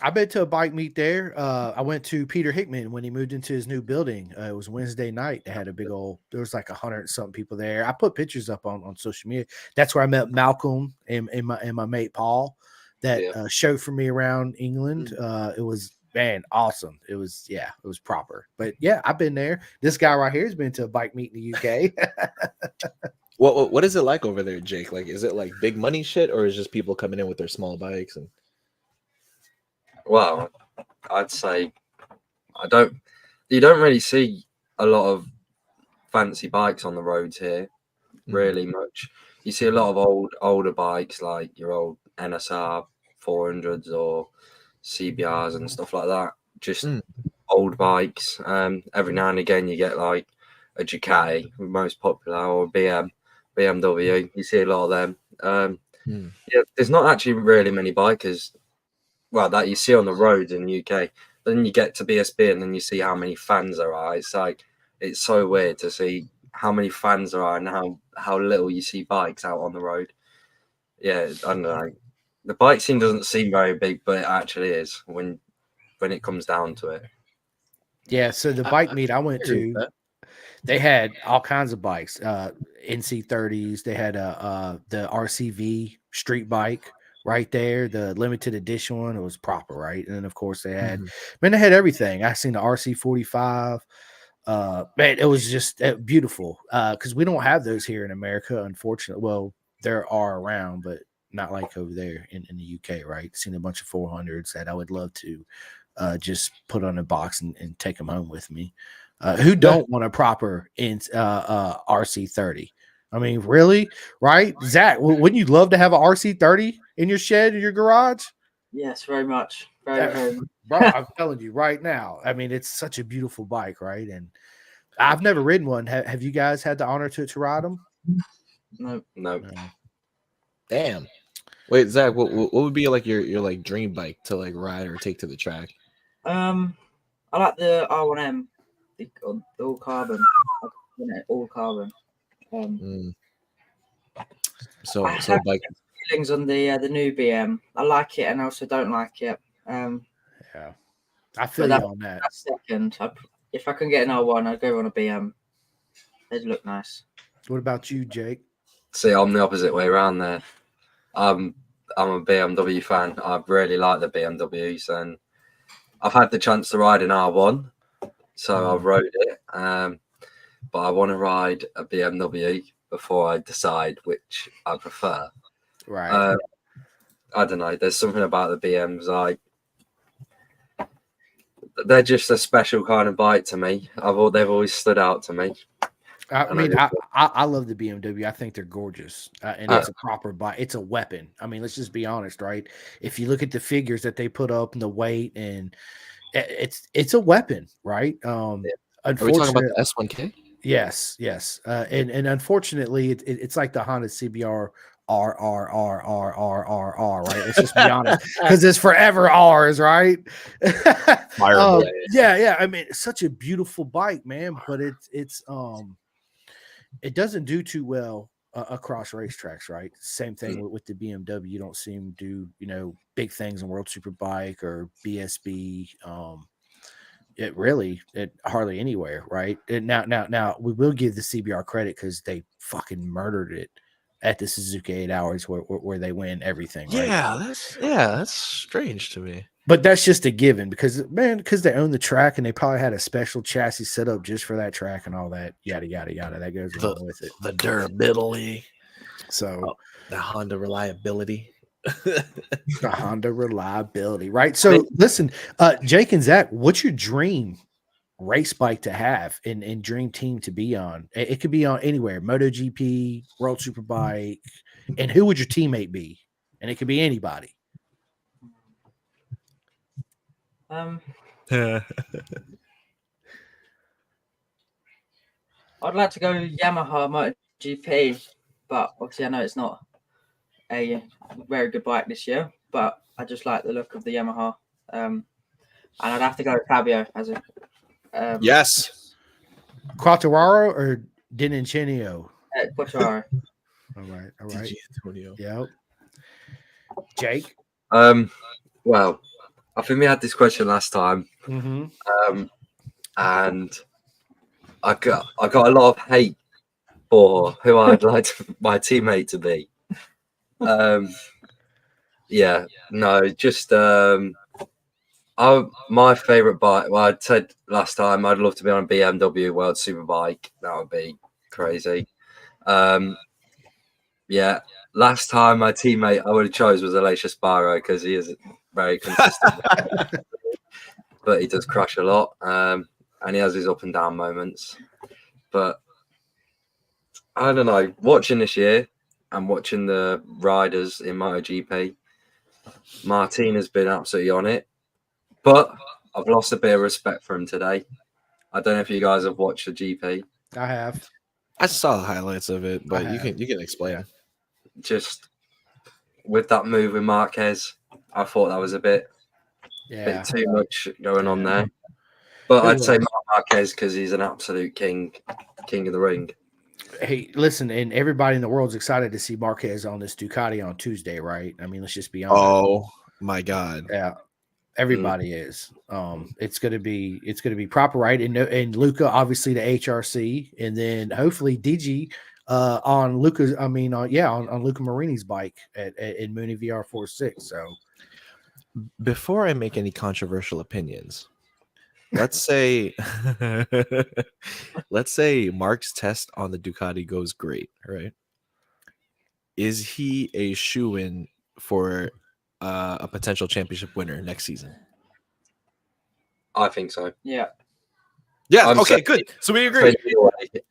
I've been to a bike meet there. I went to Peter Hickman when he moved into his new building. It was Wednesday night. They had a big old. There was like 100 something people there. I put pictures up on social media. That's where I met Malcolm and my mate Paul. That showed for me around England. It was awesome. It was proper. But yeah, I've been there. This guy right here has been to a bike meet in the UK. What is it like over there, Jake? Like, is it like big money shit, or is just people coming in with their small bikes and? Well, I'd say you don't really see a lot of fancy bikes on the roads here, really much. You see a lot of older bikes like your old NSR 400s or CBRs and stuff like that. Just old bikes. Every now and again you get like a Ducati, most popular, or BMW. You see a lot of them. Yeah, there's not actually really many bikers. Well, that you see on the roads in the UK. Then you get to BSB and then you see how many fans there are. It's like, it's so weird to see how many fans there are and how little you see bikes out on the road. Yeah, I don't know. The bike scene doesn't seem very big, but it actually is when it comes down to it. Yeah, so the bike meet I went to, they had all kinds of bikes, NC30s. They had the RCV street bike right there, the limited edition one. It was proper, right? And then of course they had, they had everything. I seen the RC45. Man, it was just beautiful. Because we don't have those here in America, unfortunately. Well, there are around, but not like over there in the UK, right? Seen a bunch of 400s that I would love to just put on a box and take them home with me. Who don't want a proper RC30? I mean, really, right? Zach, wouldn't you love to have a RC30 in your shed, in your garage? Yes, very much. Very much. Bro, I'm telling you right now. I mean, it's such a beautiful bike, right? And I've never ridden one. Have you guys had the honor to ride them? No. Damn. Wait, Zach, what would be like your like dream bike to like ride or take to the track? I like the R1M, the all carbon. All carbon. So bike feelings on the new BM. I like it and I also don't like it. Yeah, I feel you on that. Second, if I can get an R1, I'd go on a BM. They'd look nice. What about you, Jake? See, I'm the opposite way around there. I'm a BMW fan. I really like the BMWs, and I've had the chance to ride an R1, so I've rode it. But I want to ride a BMW before I decide which I prefer. Right. I don't know. There's something about the BMs, like they're just a special kind of bike to me. They've always stood out to me. I mean, I love the BMW. I think they're gorgeous, and it's a proper bike. It's a weapon. I mean, let's just be honest, right? If you look at the figures that they put up and the weight, and it's a weapon, right? Are we talking about the S1K? Yes. And unfortunately, it's like the Honda CBR R, right? Let's just be honest, because it's forever R's, right? Yeah. I mean, it's such a beautiful bike, man, but it doesn't do too well across racetracks, right? Same thing with the BMW. You don't see them do, big things in World Superbike or BSB. It hardly anywhere, right? And now we will give the CBR credit because they fucking murdered it at the Suzuki 8 Hours where they win everything, right? That's strange to me. But that's just a given because they own the track and they probably had a special chassis set up just for that track and all that yada yada yada that goes along with it. The durability, so the Honda reliability. The Honda reliability, right? So listen, Jake and Zach, what's your dream race bike to have and dream team to be on? It could be on anywhere, MotoGP, World Superbike, and who would your teammate be? And it could be anybody. I'd like to go Yamaha MotoGP, but obviously I know it's not a very good bike this year, but I just like the look of the Yamaha. And I'd have to go with Fabio as a yes. Quartararo or D'Antonio? Quartararo. All right. Antonio. Yep. Jake? Well, I think we had this question last time, Mm-hmm. and I got a lot of hate for who I'd like my teammate to be. Yeah, no, just my favorite bike. Well, I said last time I'd love to be on a BMW World Superbike. That would be crazy. Yeah, last time my teammate I would have chose was Alicia Sparrow because he is very consistent, but he does crash a lot, and he has his up and down moments. But I don't know. Watching this year and watching the riders in MotoGP, Martin has been absolutely on it, but I've lost a bit of respect for him today. I don't know if you guys have watched the GP. I have. I saw the highlights of it, but you have. can explain. Just with that move with Marquez, I thought that was a bit too much going on there. But I'd say Marc Marquez because he's an absolute king of the ring. Hey, listen, and everybody in the world's excited to see Marquez on this Ducati on Tuesday, right? I mean, let's just be honest. Oh my God! Yeah, everybody is. It's gonna be proper, right? And Luca, obviously the HRC, and then hopefully DG on Luca's. I mean, on Luca Marini's bike in Mooney VR46. So before I make any controversial opinions, let's say Mark's test on the Ducati goes great, right? Is he a shoo-in for a potential championship winner next season? I think so. Yeah. Yeah. Okay. Good. So we agree.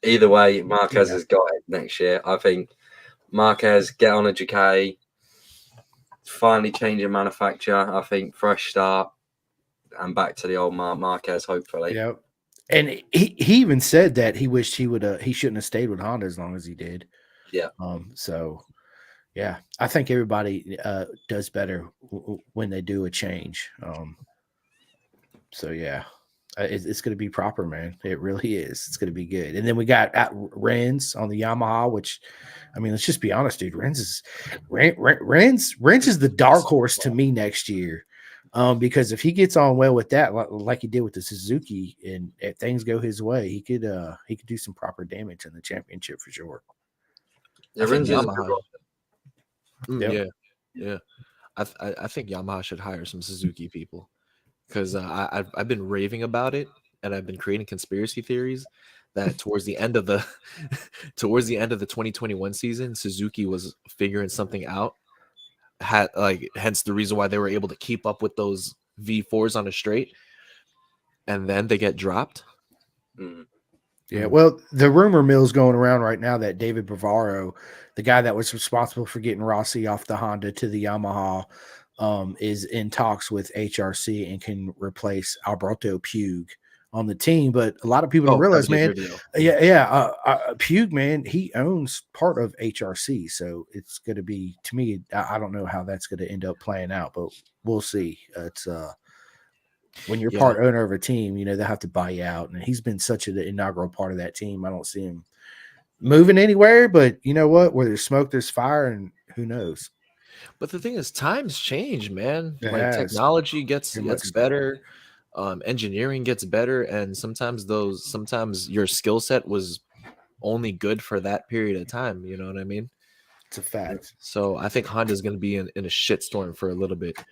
Either way, Marquez has got it next year. I think Marquez get on a Ducati, finally change a manufacturer. I think fresh start and back to the old Marquez. Hopefully. Yeah. And he even said that he wished he shouldn't have stayed with Honda as long as he did. Yeah. So yeah, I think everybody does better when they do a change. So yeah, it's going to be proper, man. It really is. It's going to be good. And then we got Renz on the Yamaha, which, I mean, let's just be honest, dude. Renz is the dark horse to me next year. Because if he gets on well with that, like he did with the Suzuki, and if things go his way, he could do some proper damage in the championship for sure. Yeah, yeah. I think Yamaha should hire some Suzuki people because I've been raving about it, and I've been creating conspiracy theories that towards the end of the 2021 season, Suzuki was figuring something out. Hence the reason why they were able to keep up with those V4s on a straight, and then they get dropped. Yeah, well, the rumor mill's going around right now that David Bavaro, the guy that was responsible for getting Rossi off the Honda to the Yamaha, is in talks with HRC and can replace Alberto Puig on the team. But a lot of people don't realize, man. Puig, man, he owns part of HRC, so it's going to be, to me, I don't know how that's going to end up playing out, but we'll see. It's when you're part owner of a team, you know, they have to buy you out, and he's been such an inaugural part of that team. I don't see him moving anywhere, but you know what? Where there's smoke, there's fire, and who knows? But the thing is, times change, man. Technology gets better. Engineering gets better, and sometimes your skill set was only good for that period of time. You know what I mean? It's a fact. So I think Honda's going to be in a shitstorm for a little bit,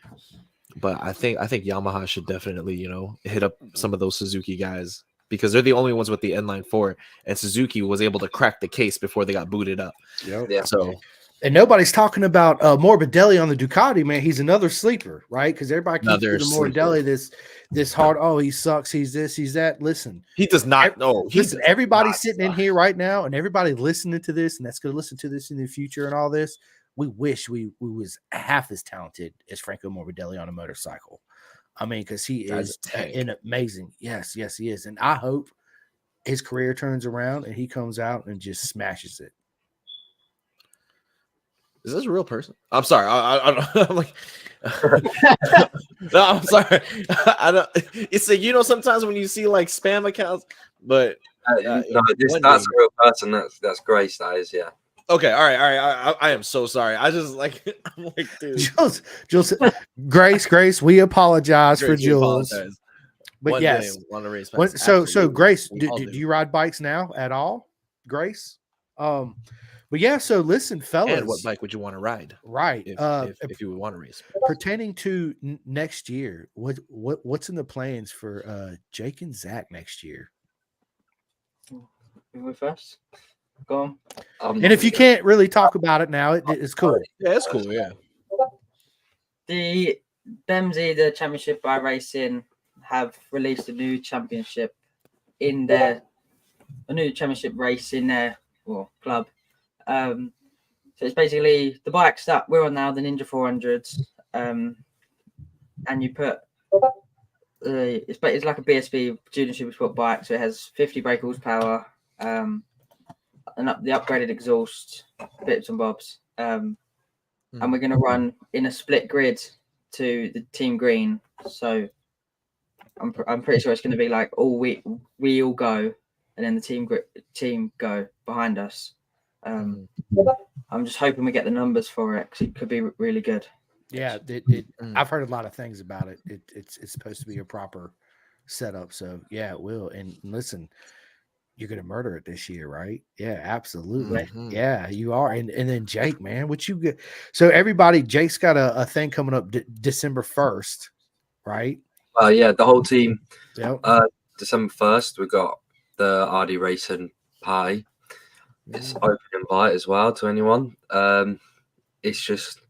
but I think Yamaha should definitely, you know, hit up some of those Suzuki guys because they're the only ones with the inline 4, and Suzuki was able to crack the case before they got booted up. Yeah. So. And nobody's talking about Morbidelli on the Ducati, man. He's another sleeper, right? Because everybody keeps giving Morbidelli this hard. Oh, he sucks. He's this. He's that. Listen, he does not know. Everybody sitting in here right now, and everybody listening to this, and that's going to listen to this in the future, and all this. We wish we was half as talented as Franco Morbidelli on a motorcycle. I mean, because he is an amazing. Yes, he is, and I hope his career turns around and he comes out and just smashes it. Is this a real person? I'm sorry. I'm like, no, I'm sorry. I don't. It's like, you know, sometimes when you see like spam accounts, but no, that's a real person. That's Grace. That is, yeah. Okay, all right. I am so sorry. I just like I'm like, dude. Jules, Grace, we apologize for Grace, we Jules. apologize. But One yes, day, want to race so fast. Absolutely. Grace, We do all you ride bikes now at all, Grace? But yeah, so listen, And fellas, what bike would you want to ride? right? If you would want to race. Pertaining to next year, what's in the plans for Jake and Zach next year? You first. Go on. And if you can't really talk about it now, it's cool. Yeah, it's cool. Yeah. The BEMSI, the championship I race in, have released a new championship a new championship race in their club. So it's basically the bikes that we're on now, the Ninja 400s, and you put it's like a BSB Junior Super Sport bike, so it has 50 brake horsepower, and the upgraded exhaust, bits and bobs, and we're going to run in a split grid to the team green. So I'm pretty sure it's going to be like we all go, and then the team go behind us. I'm just hoping we get the numbers for it because it could be really good. Yeah, I've heard a lot of things about it. It's supposed to be a proper setup, so yeah, it will. And listen, you're gonna murder it this year, right? Yeah, absolutely. Yeah, you are. And then Jake, man, what you get? So everybody, Jake's got a thing coming up December 1st, right? Yeah, the whole team. Yep. December 1st, we got the RD Racing party. It's open invite as well to anyone. It's just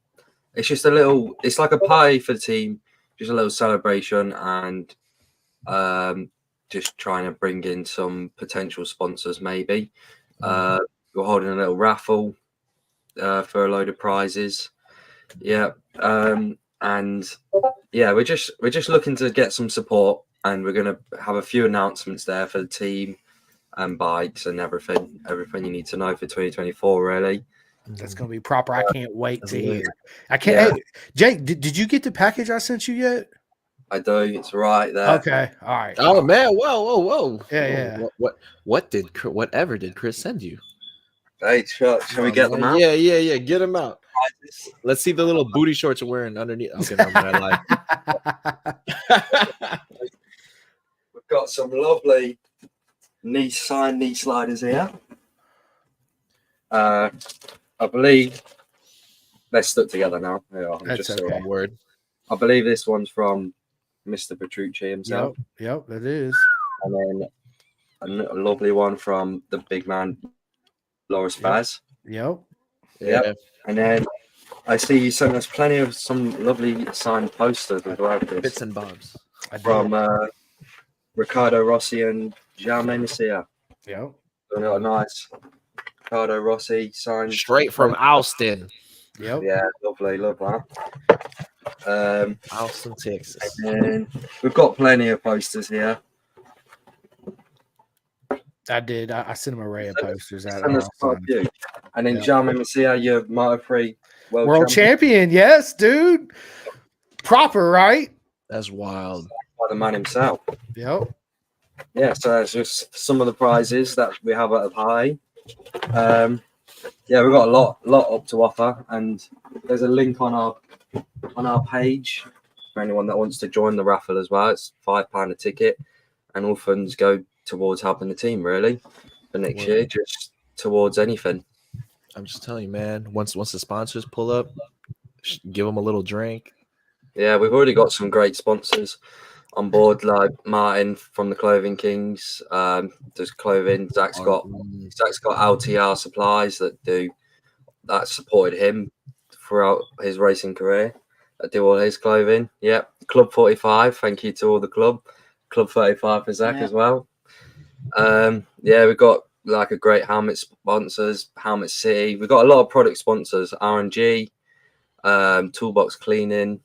a little. It's like a party for the team, just a little celebration, and just trying to bring in some potential sponsors. Maybe we're holding a little raffle for a load of prizes. Yeah, and yeah, we're just looking to get some support, and we're gonna have a few announcements there for the team and bikes and everything you need to know for 2024. Really, that's gonna be proper. I can't wait to hear. I can't. Yeah. Hey, Jake, did you get the package I sent you yet? I do. It's right there. Okay. All right. Oh man! Whoa! Yeah. Whatever did Chris send you? Hey, shall we get them out? Yeah. Get them out. Let's see the little booty shorts you're wearing underneath. Okay, never mind. We've got some lovely knee sliders here. I believe they're stuck together now. Yeah, That's okay. Word. I believe this one's from Mr. Petrucci himself. Yep, that is. And then a lovely one from the big man, Laura Spaz. Yep. Yeah. And then I see you sent us plenty of some lovely signed posters as well. Bits and bobs. From Riccardo Rossi and Jaume Messia. Yep. A nice Riccardo Rossi signed. Straight from Austin. Yep. Yeah, lovely. Love that. Austin, Texas. And then we've got plenty of posters here. I did. I sent him an array of posters out. And then Jaume Messia, your Moto 3 world champion. Yes, dude. Proper, right? That's wild. By the man himself. Yep. Yeah, so that's just some of the prizes that we have at the party. Yeah, we've got a lot up to offer, and there's a link on our page for anyone that wants to join the raffle as well. It's £5 a ticket, and all funds go towards helping the team really for next year, just towards anything. I'm just telling you, man. Once the sponsors pull up, give them a little drink. Yeah, we've already got some great sponsors on board, like Martin from the Clothing Kings. There's clothing. Zach's got LTR supplies that supported him throughout his racing career. That do all his clothing. Yeah, Club 45. Thank you to all the Club 35 for Zach as well. Yeah, we've got like a great helmet sponsors, Helmet City. We've got a lot of product sponsors, R&G, Toolbox Cleaning.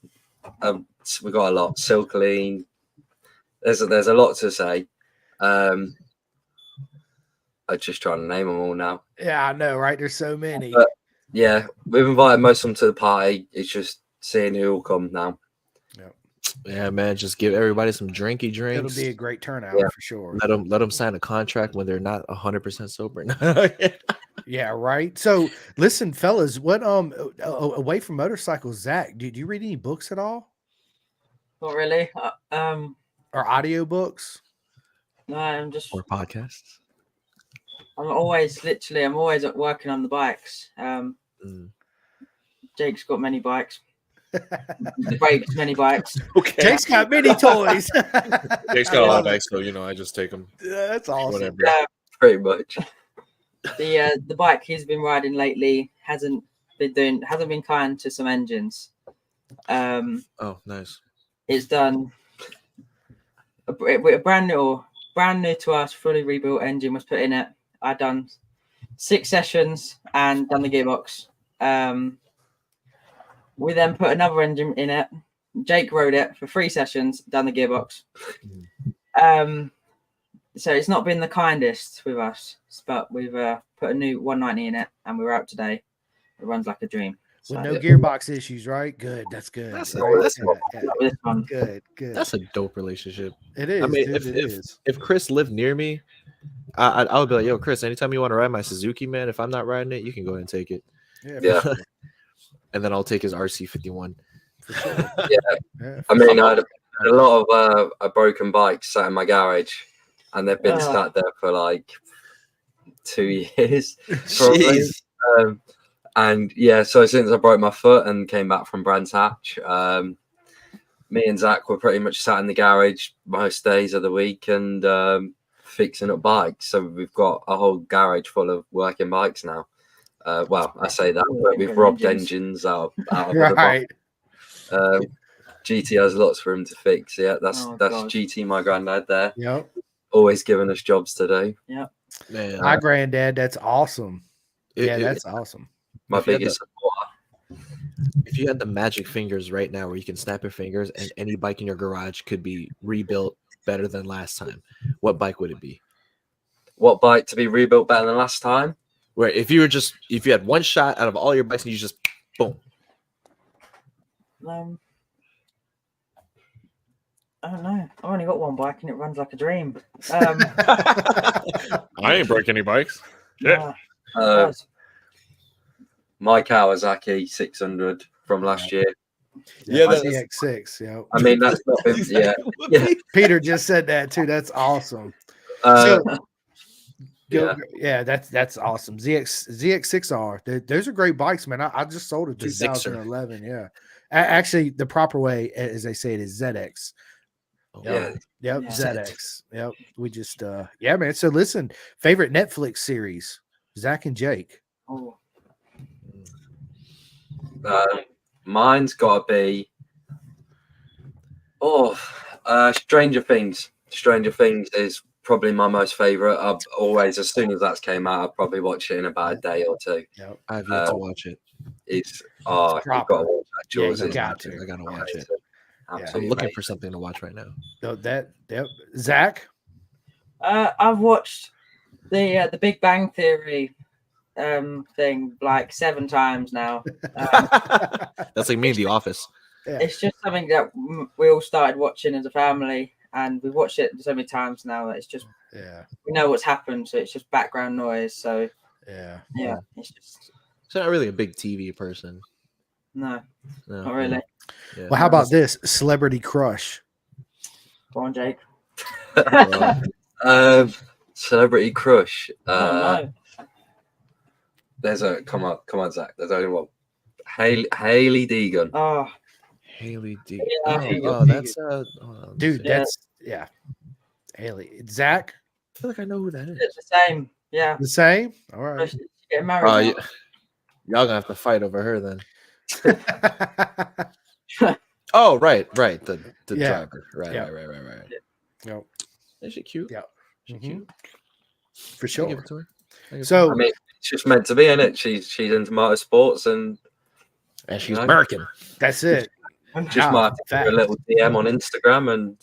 We've got a lot, Silk Clean. There's a lot to say. I'm just trying to name them all now. Yeah, I know, right? There's so many. But, yeah, we've invited most of them to the party. It's just seeing who will come now. Yep. Yeah, man, just give everybody some drinky It'll drinks. be a great turnout Yeah. for sure. Let them sign a contract when they're not 100% sober. Yeah, right. So listen, fellas, what away from motorcycles, Zach, do you read any books at all Not really. or audio books? No, I'm just. Or podcasts. I'm always working on the bikes. Mm. Jake's got many bikes. He breaks many bikes. Okay. Jake's got many toys. Jake's I got a lot love of it. bikes, so I just take them. Yeah, that's awesome. Whatever. Pretty much. The bike he's been riding lately hasn't been kind to some engines. Oh, nice. It's done a brand new to us, fully rebuilt engine was put in it. I'd done 6 sessions and done the gearbox. We then put another engine in it. Jake rode it for 3 sessions, done the gearbox. So it's not been the kindest with us, but we've put a new 190 in it, and we were out today. It runs like a dream. With So, no gearbox issues, right? Good. That's good. That's right? this one. Good. Good. That's a dope relationship. It is. I mean, dude, it is. if Chris lived near me, I would be like, yo, Chris, anytime you want to ride my Suzuki, man, if I'm not riding it, you can go ahead and take it. Yeah. for sure. And then I'll take his RC51. For sure. Yeah. Yeah, I mean, I had a lot of broken bikes sat in my garage, and they've been sat there for like 2 years. Probably. Jeez. And yeah, so since I broke my foot and came back from Brands Hatch, me and Zach were pretty much sat in the garage most days of the week and fixing up bikes. So we've got a whole garage full of working bikes now. Well, I say that, but we've robbed engines out of the right. bike. GT has lots for him to fix. Yeah, that's God. GT, my granddad there. Yep. Always giving us jobs to do. Man, My granddad. That's awesome. That's awesome. My If you had biggest supporter. if you had the magic fingers right now where you can snap your fingers and any bike in your garage could be rebuilt better than last time, what bike would it be? What bike to be rebuilt better than last time? Where if you had one shot out of all your bikes and you just boom. I don't know. I've only got one bike and it runs like a dream. I ain't break any bikes. Yeah. My Kawasaki 600 from last year. Yeah, that's that's- ZX6. Yeah. I mean, that's not been, yeah. Peter just said that too. That's awesome. Uh, Yeah, that's awesome. ZX6R. Those are great bikes, man. I just sold a The Zixer. 2011. Yeah. Actually, the proper way, as they say it, is ZX. yeah. Yep, Yeah. ZX. Yep. We just yeah, man. So listen, favorite Netflix series, Zach and Jake. Oh, Mine's got to be Stranger Things. Stranger Things is probably my most favorite. I've always, as soon as that came out, I'd probably watch it in about a day or two. Yep. I've yet to watch it. It's you've got to proper. watch that. Yeah, Jaws you is got to. I gotta watch it. Absolutely I'm looking amazing. for something to watch right now. So Zach. I've watched the Big Bang Theory thing like 7 times now. That's like me in The Office. It's just something that we all started watching as a family, and we've watched it so many times now that it's just we know what's happened, so it's just background noise. So yeah. it's just So not really a big TV person. no, No. not really. Yeah. Well, how about this Celebrity Crush? Go on, Jake. Celebrity crush. No. There's a come on, Zach. There's only one. Haley Deegan. Oh, Haley D. Yeah, That's Dude, Yeah. that's Haley. Zach, I feel like I know who that is. it's the same. Yeah. the same. All right. She's getting married. now. Y'all gonna have to fight over her then. Oh, right. The Yeah. driver. Right. Yeah. Right. Yep. Is she cute? Yeah. She Mhm. cute. For I'll sure. give it to her. So I mean, it's just meant to be, isn't it? She's into motorsports and and she's No. American. that's it. just Nah, might have to do a facts. little DM on Instagram and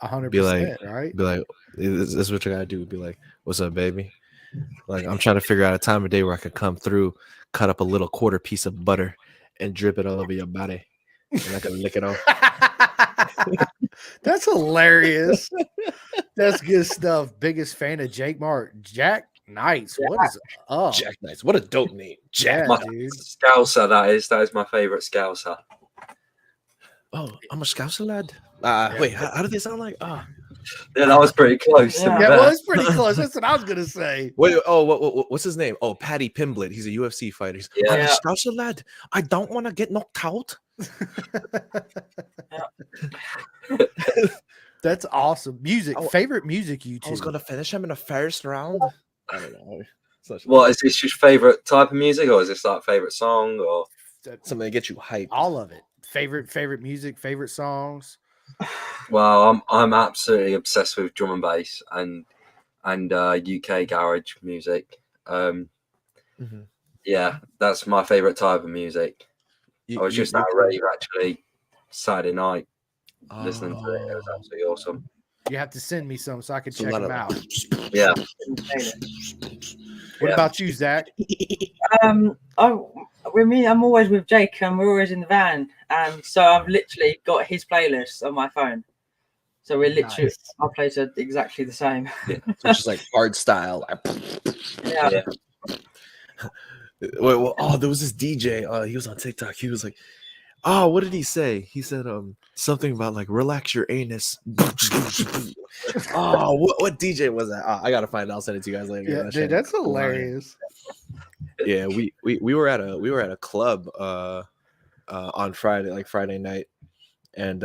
100%. Right. Be like, this is what you gotta do. Be like, what's up, baby? Like, I'm trying to figure out a time of day where I could come through, cut up a little quarter piece of butter, and drip it all over your body. I'm not gonna lick it off. That's hilarious. That's good stuff. Biggest fan of Jake Martin. Jack Knights. What is up? Jack Knights. What a dope name. Jack. Yeah, My dude. Scouser, that is my favorite Scouser. Oh, I'm a Scouser lad. Yeah. Wait, how do they sound like? Yeah, that was pretty close. to Yeah. be Yeah, fair. well, it's pretty close. That's what I was gonna say. Wait, what's his name? Oh, Paddy Pimblett. He's a UFC fighter. He's, Yeah. I'm a Scouser lad. I don't want to get knocked out. That's awesome. Music. Oh, Favorite music you I was two. gonna finish him in the first round. I don't know. What is this your favorite type of music, or is this like favorite song, or Something to get you hyped. All of it. Favorite music, favorite songs. well, I'm absolutely obsessed with drum and bass and UK garage music. Mhm. Yeah, that's my favorite type of music. I was just at a rave actually Saturday night listening to it. It was absolutely awesome. You have to send me some so I can It's a check lot them of- out. Yeah. What Yeah. about you, Zach? I'm always with Jake, and we're always in the van, and so I've literally got his playlist on my phone. So we're literally Nice. our playlists are exactly the same. So it's just like hard style. Yeah. Oh, there was this DJ. He was on TikTok. He was like, "Oh, what did he say?" He said, something about like relax your anus. Oh, what DJ was that? I gotta find it. I'll send it to you guys later. Yeah, That shit dude, that's was hilarious. Yeah, we were at a club on Friday night, and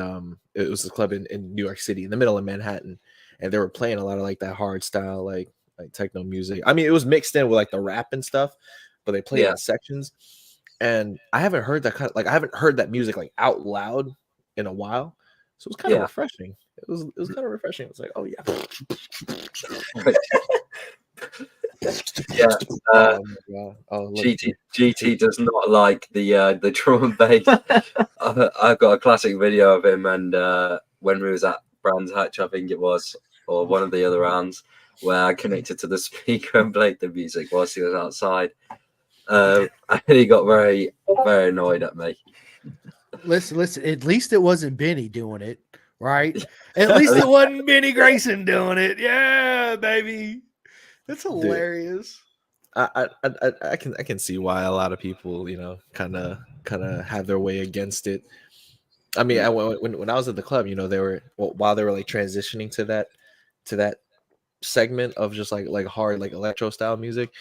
it was a club in New York City in the middle of Manhattan, and they were playing a lot of like that hard style like techno music. I mean, it was mixed in with like the rap and stuff, but they played it in sections. And I haven't heard that I haven't heard that music like out loud in a while, so it was kind of refreshing. It was kind of refreshing. It was like, oh yeah. Yeah, oh my God. Oh, look. GT does not like the drum and bass. I've got a classic video of him, and when we was at Brands Hatch, I think it was, or one of the other rounds, where I connected to the speaker and played the music whilst he was outside. And he got very, very annoyed at me. Listen. At least it wasn't Benny doing it, right? At least it wasn't Benny Grayson doing it. Yeah, baby. That's hilarious. I can see why a lot of people, you know, kind of have their way against it. I mean, when I was at the club, you know, while they were like transitioning to that segment of just like hard like electro style music,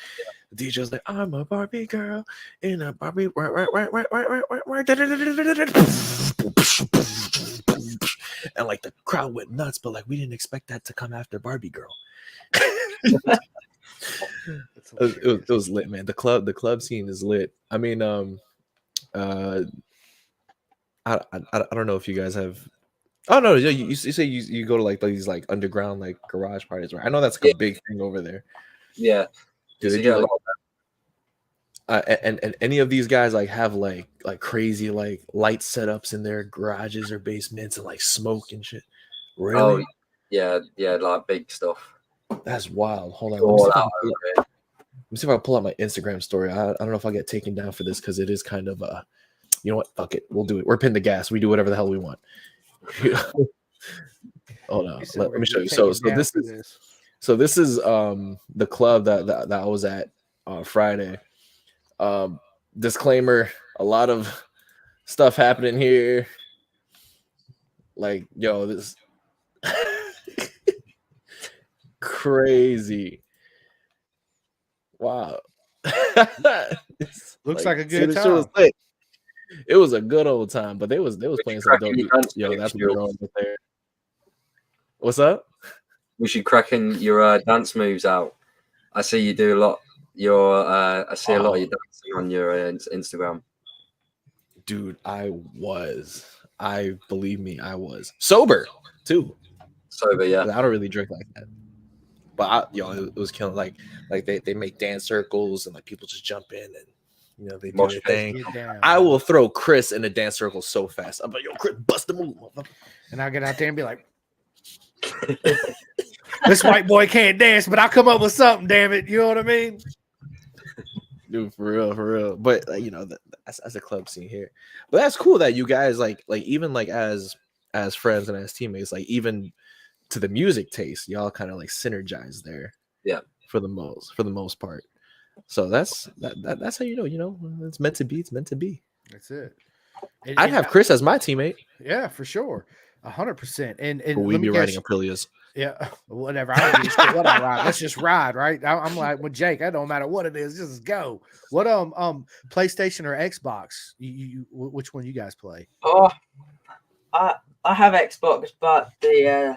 the DJ was like, "I'm a Barbie girl in a Barbie," and like the crowd went nuts, but like we didn't expect that to come after Barbie girl. It was lit, man. The club scene is lit. I mean, I don't know if you guys have. Oh no, you say you go to like these like underground like garage parties, right? I know that's like a big thing over there. Yeah. Do they do like, and any of these guys like have like crazy like light setups in their garages or basements and like smoke and shit? Really? Oh, yeah, like big stuff. That's wild. Hold on. All out over here. Let me see if I can pull out my Instagram story. I don't know if I'll get taken down for this because it is kind of you know what? Fuck it. We'll do it. We're pinned the gas. We do whatever the hell we want. Hold on. Let me show you. So this is the club that I was at on Friday. Disclaimer: a lot of stuff happening here. Like, yo, this crazy. Wow. Looks like a see, good the show was time. lit. It was a good old time, but they was playing some dope. Yo, that's what we're going with there. What's up? We should crack in your dance moves out. I see you do a lot. I see a lot of your dancing on your Instagram. Dude, I believe me, I was sober too. Sober, yeah. I don't really drink like that, but it was killing. Like they make dance circles and like people just jump in and you know they do their thing. I will throw Chris in a dance circle so fast. I'm like, yo, Chris, bust the move, and I'll get out there and be like, this white boy can't dance, but I'll come up with something. Damn it, you know what I mean? Dude, for real, for real. But you know, that's a club scene here. But that's cool that you guys like even like as friends and as teammates, like even to the music taste, y'all kind of like synergize there. Yeah. For the most part. So that's how you know it's meant to be. It's meant to be. That's it. I'd have Chris as my teammate. Yeah, for sure. 100%. And we'd be riding Aprilias. Yeah, whatever. I don't give a shit what I ride. Let's just ride, right? I'm like with Jake. I don't matter what it is, just go. What PlayStation or Xbox? You which one you guys play? Oh, I have Xbox, but the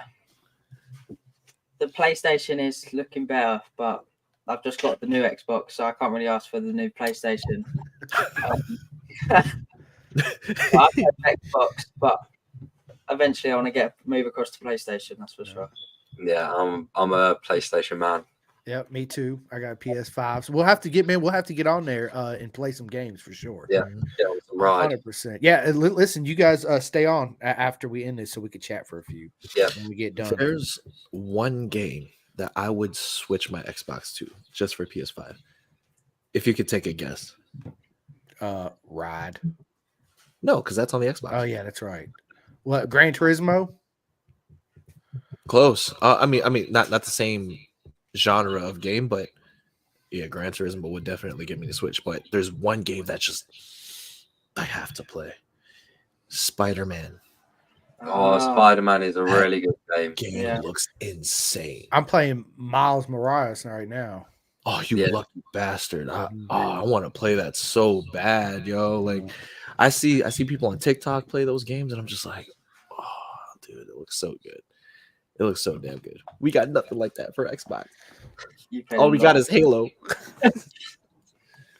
PlayStation is looking better. But I've just got the new Xbox, so I can't really ask for the new PlayStation. I have Xbox, but eventually I want to move across to PlayStation. That's for sure. Yeah, I'm a PlayStation man. Yep, me too. I got a PS5, so we'll have to get on there and play some games for sure. Yeah, right. 100%. Yeah, listen, you guys stay on after we end this so we could chat for a few. Yeah, when we get done. There's one game that I would switch my Xbox to just for PS5. If you could take a guess. Ride. No, because that's on the Xbox. Oh yeah, that's right. What, Gran Turismo? Close. I mean, not the same genre of game, but yeah, Gran Turismo would definitely get me to switch. But there's one game that just I have to play. Spider-Man. Oh, Spider-Man is a really good game. Game looks insane. I'm playing Miles Morales right now. Oh, you lucky bastard! I want to play that so bad, yo. Like, I see people on TikTok play those games, and I'm just like, oh, dude, it looks so good. It looks so damn good. We got nothing like that for Xbox. All we got is Halo.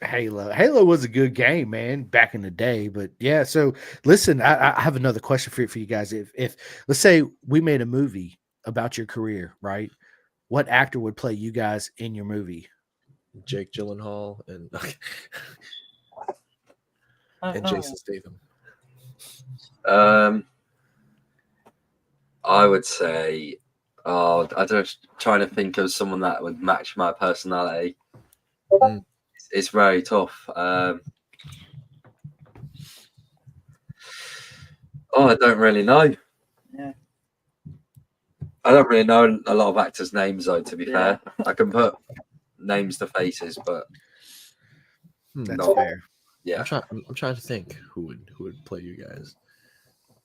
Halo was a good game, man, back in the day. But yeah, so listen, I have another question for you guys. If let's say we made a movie about your career, right? What actor would play you guys in your movie? Jake Gyllenhaal and Jason Statham. I would say, I'm just trying to think of someone that would match my personality. It's very tough. I don't really know. Yeah. I don't really know a lot of actors' names, though, to be fair. I can put names to faces, but that's fair. Yeah. I'm trying to think who would play you guys.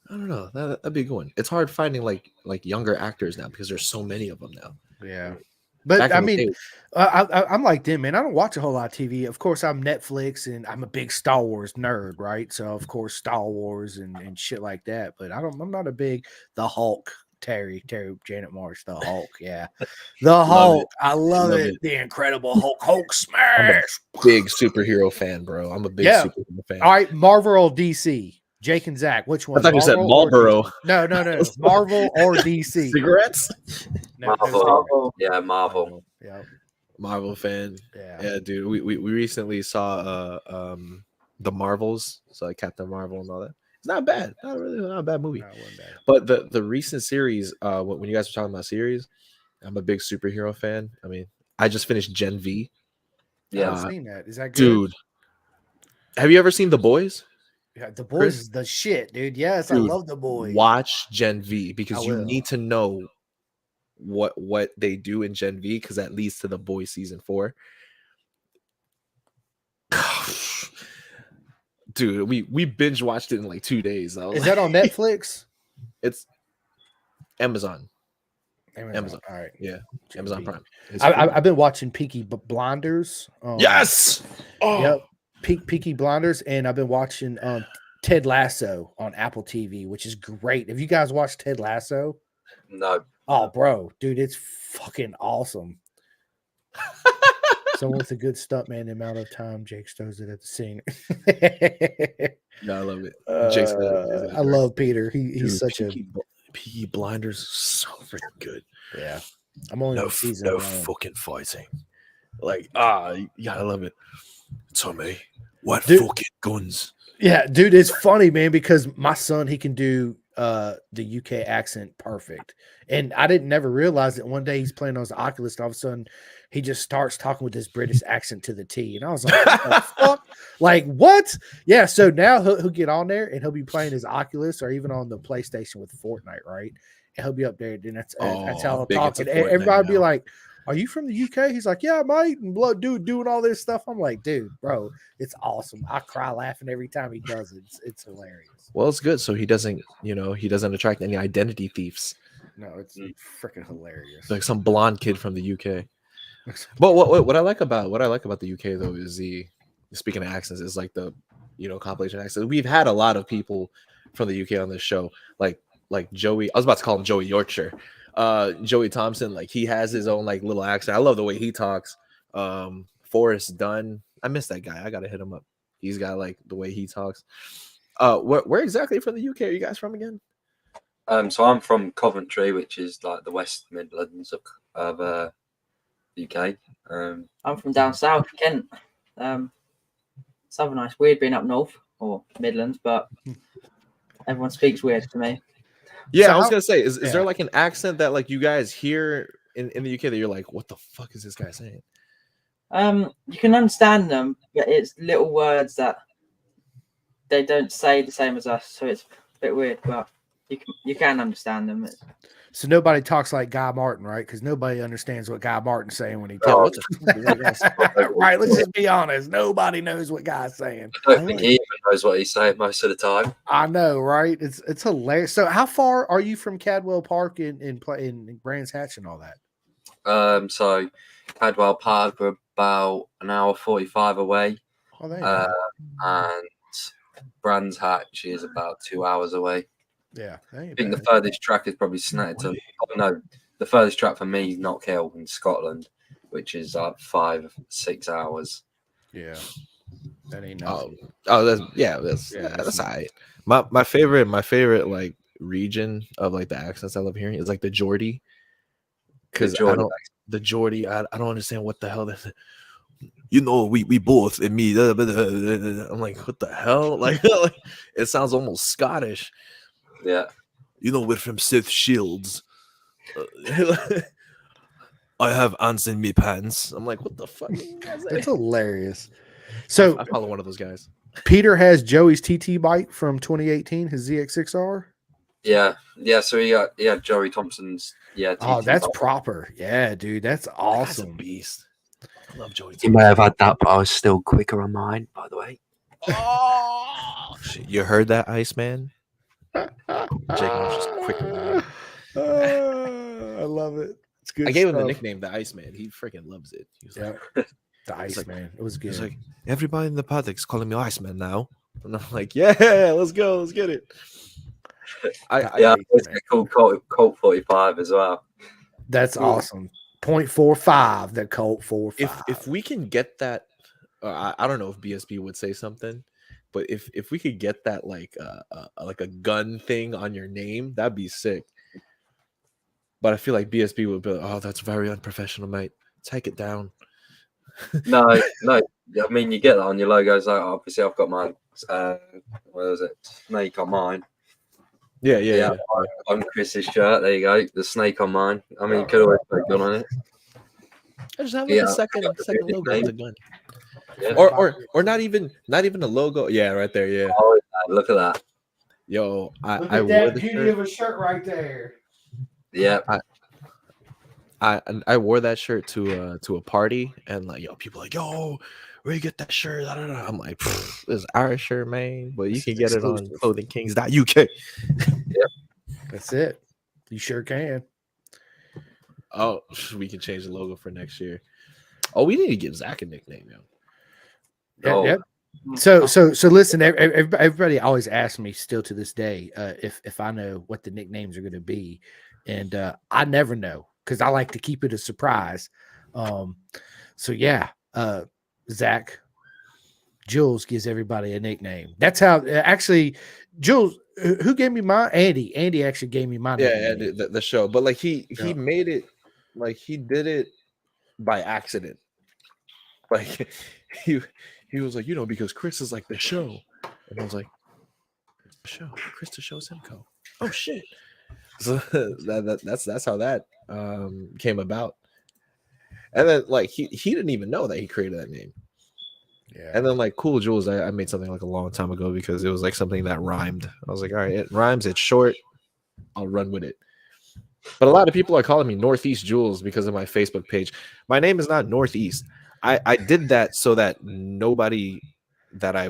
I don't know. That'd be a good one. It's hard finding like younger actors now because there's so many of them now. Yeah. But I mean, I'm like them, man. I don't watch a whole lot of TV. Of course, I'm Netflix and I'm a big Star Wars nerd, right? So of course, Star Wars and shit like that. But I'm not a big The Hulk. Terry Janet Marsh, the Hulk. Yeah. The Hulk. I love it. The Incredible Hulk smash. Big superhero fan, bro. I'm a big superhero fan. All right, Marvel or DC? Jake and Zach, which one? I thought you said Marlboro. No. Marvel or DC? Cigarettes? No, Marvel. Yeah, Marvel. Yeah. Marvel fan. Yeah, dude. We recently saw the Marvels, so like Captain Marvel and all that. It's not bad. Not a bad movie. No, it wasn't bad. But the recent series, when you guys were talking about series, I'm a big superhero fan. I mean, I just finished Gen V. Yeah, I've seen that. Is that good? Dude, have you ever seen The Boys? Yeah, The Boys is the shit, dude. Yes, dude, I love The Boys. Watch Gen V because you need to know what they do in Gen V because that leads to The Boys season 4. Dude, we binge watched it in like 2 days. Is that on Netflix? It's Amazon. Amazon. All right. Yeah. Amazon Prime. I've been watching Peaky Blinders. Yes. Yep. Peaky Blinders, and I've been watching Ted Lasso on Apple TV, which is great. Have you guys watched Ted Lasso? No. Oh, bro, dude, it's fucking awesome. Someone with a good stuntman, the amount of time Jake stows it at the scene. No, I love it. I love Peter. He's such Peaky Blinders is so freaking good. Yeah. I'm only no season fucking fighting. Like, you gotta love it. Tommy, what fucking guns? Yeah, dude, it's funny, man, because my son, he can do the UK accent perfect. And I didn't never realize that one day he's playing on his Oculus, and all of a sudden he just starts talking with this British accent to the T. And I was like, what the fuck? Like, what? Yeah. So now he'll get on there and he'll be playing his Oculus or even on the PlayStation with Fortnite, right? And he'll be up there, and that's how I'll big talk. into And Fortnite everybody be now. like, "Are you from the UK?" He's like, "Yeah, mate," and blood dude doing all this stuff. I'm like, dude, bro, it's awesome. I cry laughing every time he does it. It's hilarious. Well, it's good. So he doesn't attract any identity thieves. No, it's freaking hilarious. Like some blonde kid from the UK. But what I like about the UK though is speaking of accents is like the compilation accents. We've had a lot of people from the UK on this show, like Joey. I was about to call him Joey Yorkshire. Joey Thompson, like he has his own like little accent. I love the way he talks. Forrest Dunn, I miss that guy. I gotta hit him up. He's got like the way he talks. Where exactly from the UK are you guys from again? So I'm from Coventry, which is like the West Midlands of UK. I'm from down south, Kent. Southern nice. Weird being up north or Midlands, but everyone speaks weird to me. Yeah, So I was gonna say, is yeah. there like an accent that like you guys hear in the UK that you're like, what the fuck is this guy saying? You can understand them, but it's little words that they don't say the same as us, so it's a bit weird, but you can understand them. So nobody talks like Guy Martin, right? Because nobody understands what Guy Martin's saying when he Oh, talks. Right? Let's just be honest. Nobody knows what Guy's saying. I don't think he even knows what he's saying most of the time. I know, right? It's hilarious. So, how far are you from Cadwell Park in Brands Hatch and all that? So Cadwell Park, we're about an hour 45 away, Oh, there you go. and Brands Hatch is about 2 hours away. Yeah, I think the furthest track is probably Snetterton. Oh, no, the furthest track for me is Knockhill in Scotland, which is 5-6 hours. Yeah, that ain't nothing. That's all right. My favorite like region of like the accents I love hearing is like the Geordie, because I don't understand what the hell this. We both and me. I'm like, what the hell? Like it sounds almost Scottish. Yeah. We're from South Shields. I have ants in me pants. I'm like, what the fuck? It's hilarious. So I follow one of those guys. Peter has Joey's TT bike from 2018, his ZX6R. Yeah. So he had Joey Thompson's. Yeah. Oh, TT that's bike. proper. Yeah, dude, that's awesome. That's a beast. I love Joey. You may have had that, but I was still quicker on mine, by the way. Oh, shit. You heard that, Iceman? Jake Marsh is quicker than me. I love it. It's good. I gave him the stuff. nickname, the Iceman. He freaking loves it. He was Yeah, like, the Iceman. It was good. he's like, everybody in the paddock's calling me Iceman now. And I'm like, yeah, let's go. Let's get it. I always get called Colt 45 as well. That's awesome. 0.45, the Colt 45. If we can get that, I don't know if BSB would say something, but if we could get that like a gun thing on your name, that'd be sick. But I feel like BSB would be like, oh, that's very unprofessional, mate. Take it down. No. I mean, you get that on your logos. Like, obviously, I've got my what was it? Snake on mine. Yeah. On Chris's shirt. There you go. The snake on mine. I mean, you could always put a gun on it. I just have like Yeah. a second logo with a gun. Yeah. Or not even a logo. Yeah, right there. Yeah. Oh, look at that. Yo, Look I at wore that the beauty shirt. of a shirt right there. Yeah. I wore that shirt to a party, and like, yo, people like, yo, where you get that shirt? I don't know. I'm like, this is our shirt, man, but you can get it on clothingkings.uk. That's it. You sure can. Oh, we can change the logo for next year. Oh, we need to give Zach a nickname, yo. Yeah, Oh. yep. So listen, everybody always asks me still to this day if I know what the nicknames are going to be, and I never know because I like to keep it a surprise. So yeah, Zach, Jules gives everybody a nickname. That's how actually Jules. Who gave me mine? Andy. Andy actually gave me my nickname. The show, but like he made it, like he did it by accident. Like he was like, because Chris is like the show, and I was like, Show Krista Show Simcoe. Oh shit! So that's how that came about. And then like he didn't even know that he created that name. Yeah. And then like Cool Jules, I made something like a long time ago because it was like something that rhymed. I was like, all right, it rhymes, it's short, I'll run with it. But a lot of people are calling me Northeast Jules because of my Facebook page. My name is not Northeast. I did that so that nobody that I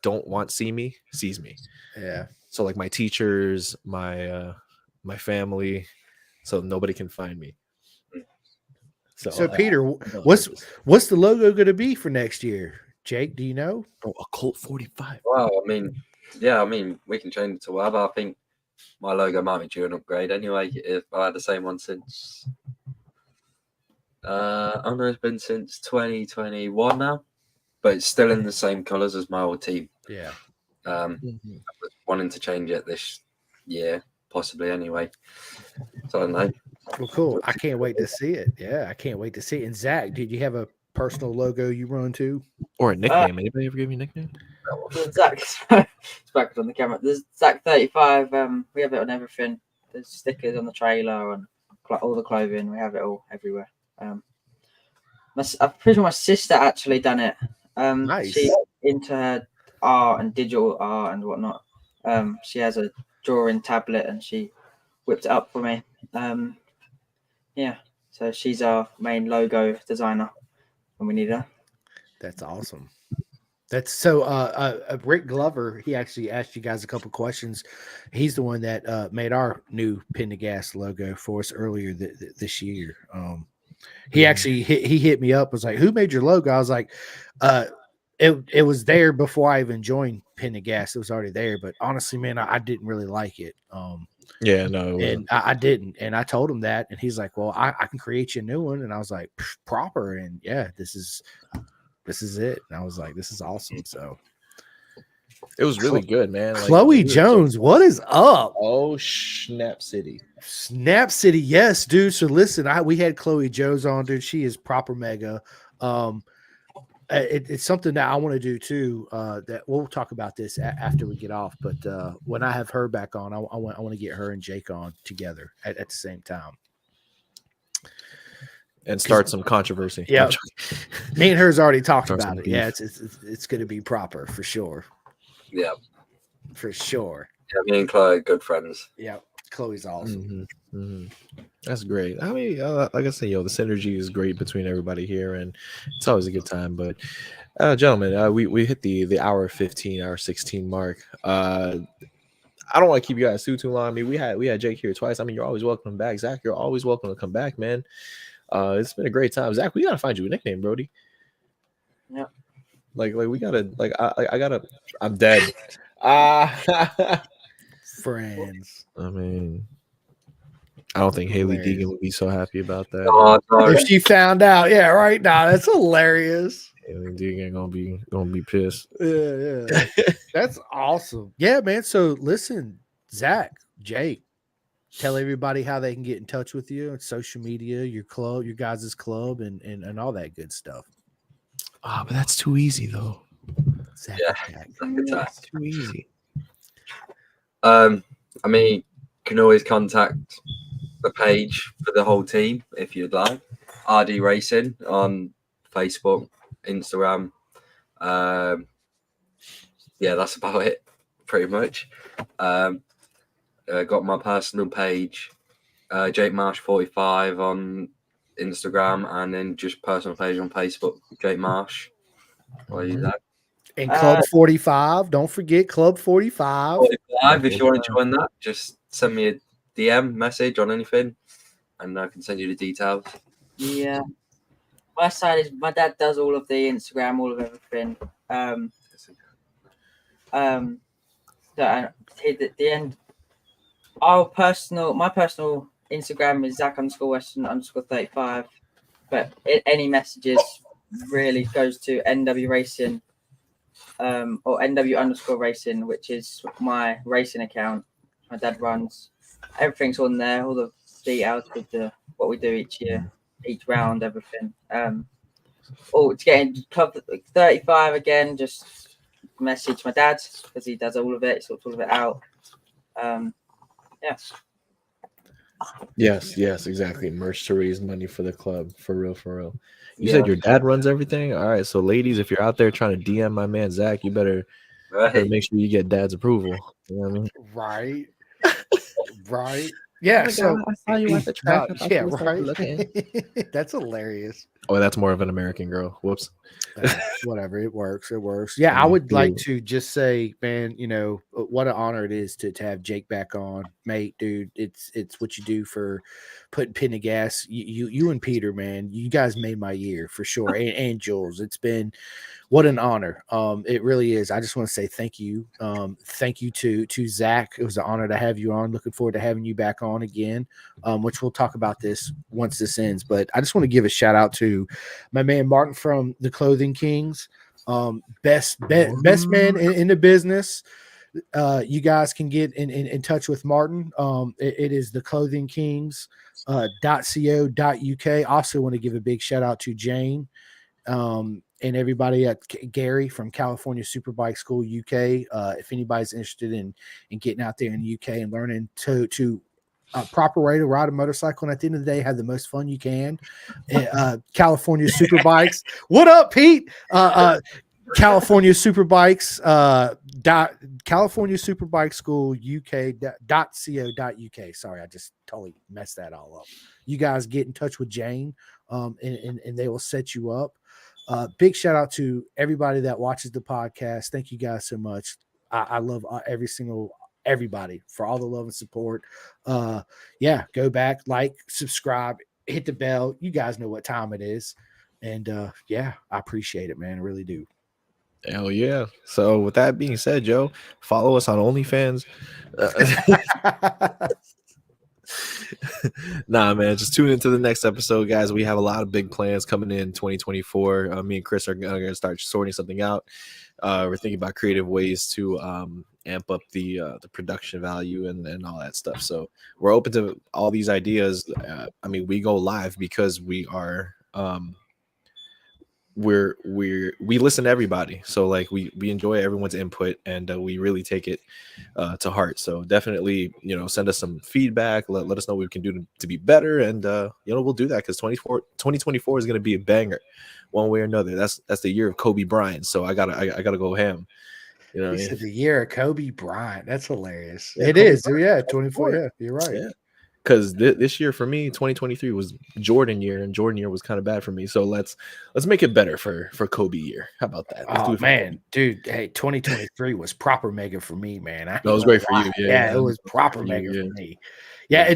don't want see me sees me. Yeah. So like my teachers, my family, so nobody can find me. So Peter, what's the logo going to be for next year? Jake, do you know? Oh, a Colt 45. Well, I mean, yeah, I mean, we can change it to whatever. I think my logo might be due an upgrade anyway. If I had the same one since, I don't know, it's been since 2021 now, but it's still in the same colours as my old team. Yeah. I was wanting to change it this year, possibly anyway. So I don't know. Well, cool. I can't wait to see it. Yeah, I can't wait to see it. And Zach, did you have a personal logo you run to? Or a nickname? Anybody ever give me a nickname? Zach, it's back on the camera. There's Zach 35. We have it on everything. There's stickers on the trailer and all the clothing. We have it all everywhere. I'm pretty sure my sister actually done it. Nice. She's into her art and digital art and whatnot. She has a drawing tablet and she whipped it up for me. Yeah, so she's our main logo designer when we need her. That's awesome. That's so. Rick Glover, he actually asked you guys a couple questions. He's the one that made our new Pin to Gas logo for us earlier this year. He actually he hit me up, was like, "Who made your logo?" I was like, it was there before I even joined Pin to Gas. It was already there, but honestly, man, I didn't really like it. Yeah, no, and I didn't, and I told him that, and he's like, "Well, I can create you a new one," and I was like, "Proper," and yeah, this is it. And I was like, "This is awesome." So it was really good, man. Like, Chloe Jones, what is up? Oh, Snap City. Snap City, yes, dude. So listen, we had Chloe Jones on, dude. She is proper mega. It's something that I want to do too. That we'll talk about this after we get off. But when I have her back on, I want to get her and Jake on together at the same time and start some controversy. Yeah, me and her's already talked about it. Beef. Yeah, it's going to be proper for sure. Yeah, for sure. Yeah, me and Chloe are good friends. Yeah, Chloe's awesome. That's great. I mean, like I said, the synergy is great between everybody here, and it's always a good time. But, gentlemen, we hit the hour 15, hour 16 mark. I don't want to keep you guys too long. I mean, we had Jake here twice. I mean, you're always welcome back. Zach, you're always welcome to come back, man. It's been a great time. Zach, we gotta find you a nickname, Brody. Yeah. Like we gotta I'm dead. Friends. I mean, I don't think Haley Deegan would be so happy about that. Oh, if she found out, yeah, right now, that's hilarious. Haley Deegan gonna be pissed. Yeah. That's awesome. Yeah, man. So listen, Zach, Jake, tell everybody how they can get in touch with you on social media, your club, your guys' club, and all that good stuff. But that's too easy though. Zach, that's too easy. I mean, you can always contact the page for the whole team if you'd like. RD Racing on Facebook, Instagram. Yeah, that's about it, pretty much. Got my personal page, Jake Marsh 45 on Instagram, and then just personal page on Facebook, Jake Marsh. What is that? And Club 45. Don't forget Club 45. 45. If you want to join that, just send me a DM message on anything, and I can send you the details. Yeah. My side is my dad does all of the Instagram, all of everything. So at the end, my personal Instagram is Zach_Weston_35. But any messages really goes to NW Racing, or NW_Racing, which is my racing account. My dad runs. Everything's on there, all the details with what we do each year, each round, everything. It's getting Club 35 again. Just message my dad because he does all of it. He sorts all of it out. Yes, exactly. Merch to raise money for the club. For real. You said your dad runs everything? All right. So, ladies, if you're out there trying to DM my man Zach, you better make sure you get dad's approval. You know what I mean? Right. Right. Yeah. Oh So I saw you at the track. yeah, right. That's hilarious. Oh, that's more of an American girl. Whoops. Whatever, it works. Yeah, I would like to just say, man, what an honor it is to have Jake back on, mate, dude. It's what you do for putting pin to gas. You and Peter, man, you guys made my year for sure, and Jules. It's been what an honor. It really is. I just want to say thank you. Thank you to Zach. It was an honor to have you on. Looking forward to having you back on again, which we'll talk about this once this ends. But I just want to give a shout out to my man Martin from the Clothing Kings. Best man in the business. You guys can get in touch with Martin. It is the Clothing Kings .co.uk. Also want to give a big shout out to Jane and everybody at Gary from California Superbike School UK. If anybody's interested in getting out there in the UK and learning to proper way to ride a motorcycle, and at the end of the day have the most fun you can, California Superbikes. What up, Pete? California Superbikes California Superbike School UK.co.uk. Sorry, I just totally messed that all up. You guys get in touch with Jane, and they will set you up. Big shout out to everybody that watches the podcast. Thank you guys so much. I love everybody for all the love and support. Go back, like, subscribe, hit the bell. You guys know what time it is. And I appreciate it, man. I really do. Hell yeah. So with that being said, Joe, follow us on OnlyFans. Nah, man, just tune into the next episode, guys. We have a lot of big plans coming in 2024. Me and Chris are going to start sorting something out. We're thinking about creative ways to amp up the production value and all that stuff. So we're open to all these ideas. We go live because we are we listen to everybody, so like we enjoy everyone's input, and we really take it to heart. So definitely send us some feedback, let us know what we can do to be better, and we'll do that because 2024 is going to be a banger one way or another. That's the year of Kobe Bryant, so I gotta go ham. Said the year of Kobe Bryant. That's hilarious. Yeah, it Kobe is. Bryant. Yeah, 24. Yeah, you're right. Yeah. Because this year for me, 2023 was Jordan year, and Jordan year was kind of bad for me. So let's make it better for Kobe year. How about that? Oh man, dude, hey, 2023 was proper mega for me, man. That was great for you. Yeah, it was proper mega for me. Yeah,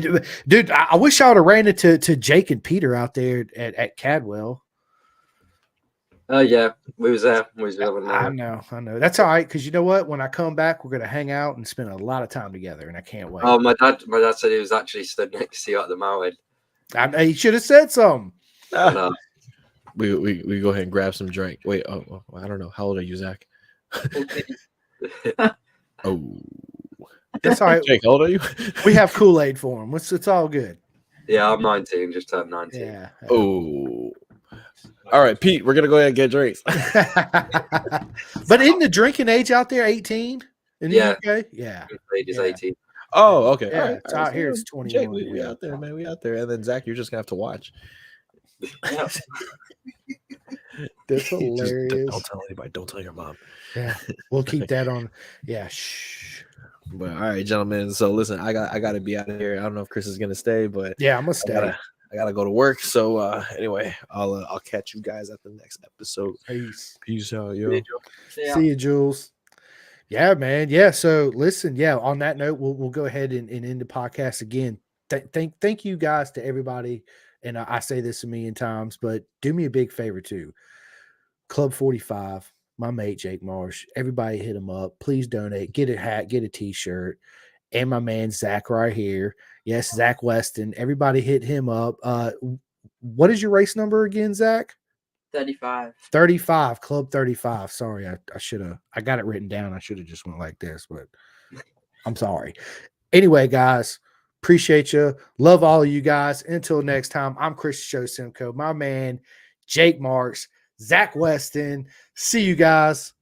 dude, I wish I would have ran into Jake and Peter out there at Cadwell. Yeah, we was there. I know. That's all right, because you know what? When I come back, we're gonna hang out and spend a lot of time together, and I can't wait. Oh, my dad said he was actually stood next to you at the mountain. He should have said something. We go ahead and grab some drink. Wait, I don't know. How old are you, Zach? Oh, that's all right. Jake, how old are you? We have Kool-Aid for him. It's all good. Yeah, I'm 19. Just turned 19. Yeah. Oh. All right, Pete, we're going to go ahead and get drinks. But isn't the drinking age out there 18 in the UK? Yeah. Age is 18. Oh, okay. Yeah, all right. it's out here. It's 21. Jake, we out there, man. We out there. And then, Zach, you're just going to have to watch. That's hilarious. Don't tell anybody. Don't tell your mom. Yeah. We'll keep that on. Yeah. Shh. But all right, gentlemen. So listen, I got to be out of here. I don't know if Chris is going to stay, but yeah, I'm going to stay. I gotta go to work. So anyway, I'll catch you guys at the next episode. Peace out, yo. See you, Jules. Yeah, man. Yeah. So listen, on that note, we'll go ahead and end the podcast again. Thank you guys to everybody. And I say this a million times, but do me a big favor too. Club 45, my mate Jake Marsh. Everybody hit him up. Please donate. Get a hat, get a t-shirt. And my man Zach right here. Yes, Zach Weston. Everybody hit him up. What is your race number again, Zach? 35. 35, Club 35. Sorry, I should have. I got it written down. I should have just went like this, but I'm sorry. Anyway, guys, appreciate you. Love all of you guys. Until next time, I'm Chris Show Simcoe. My man, Jake Marks, Zach Weston. See you guys.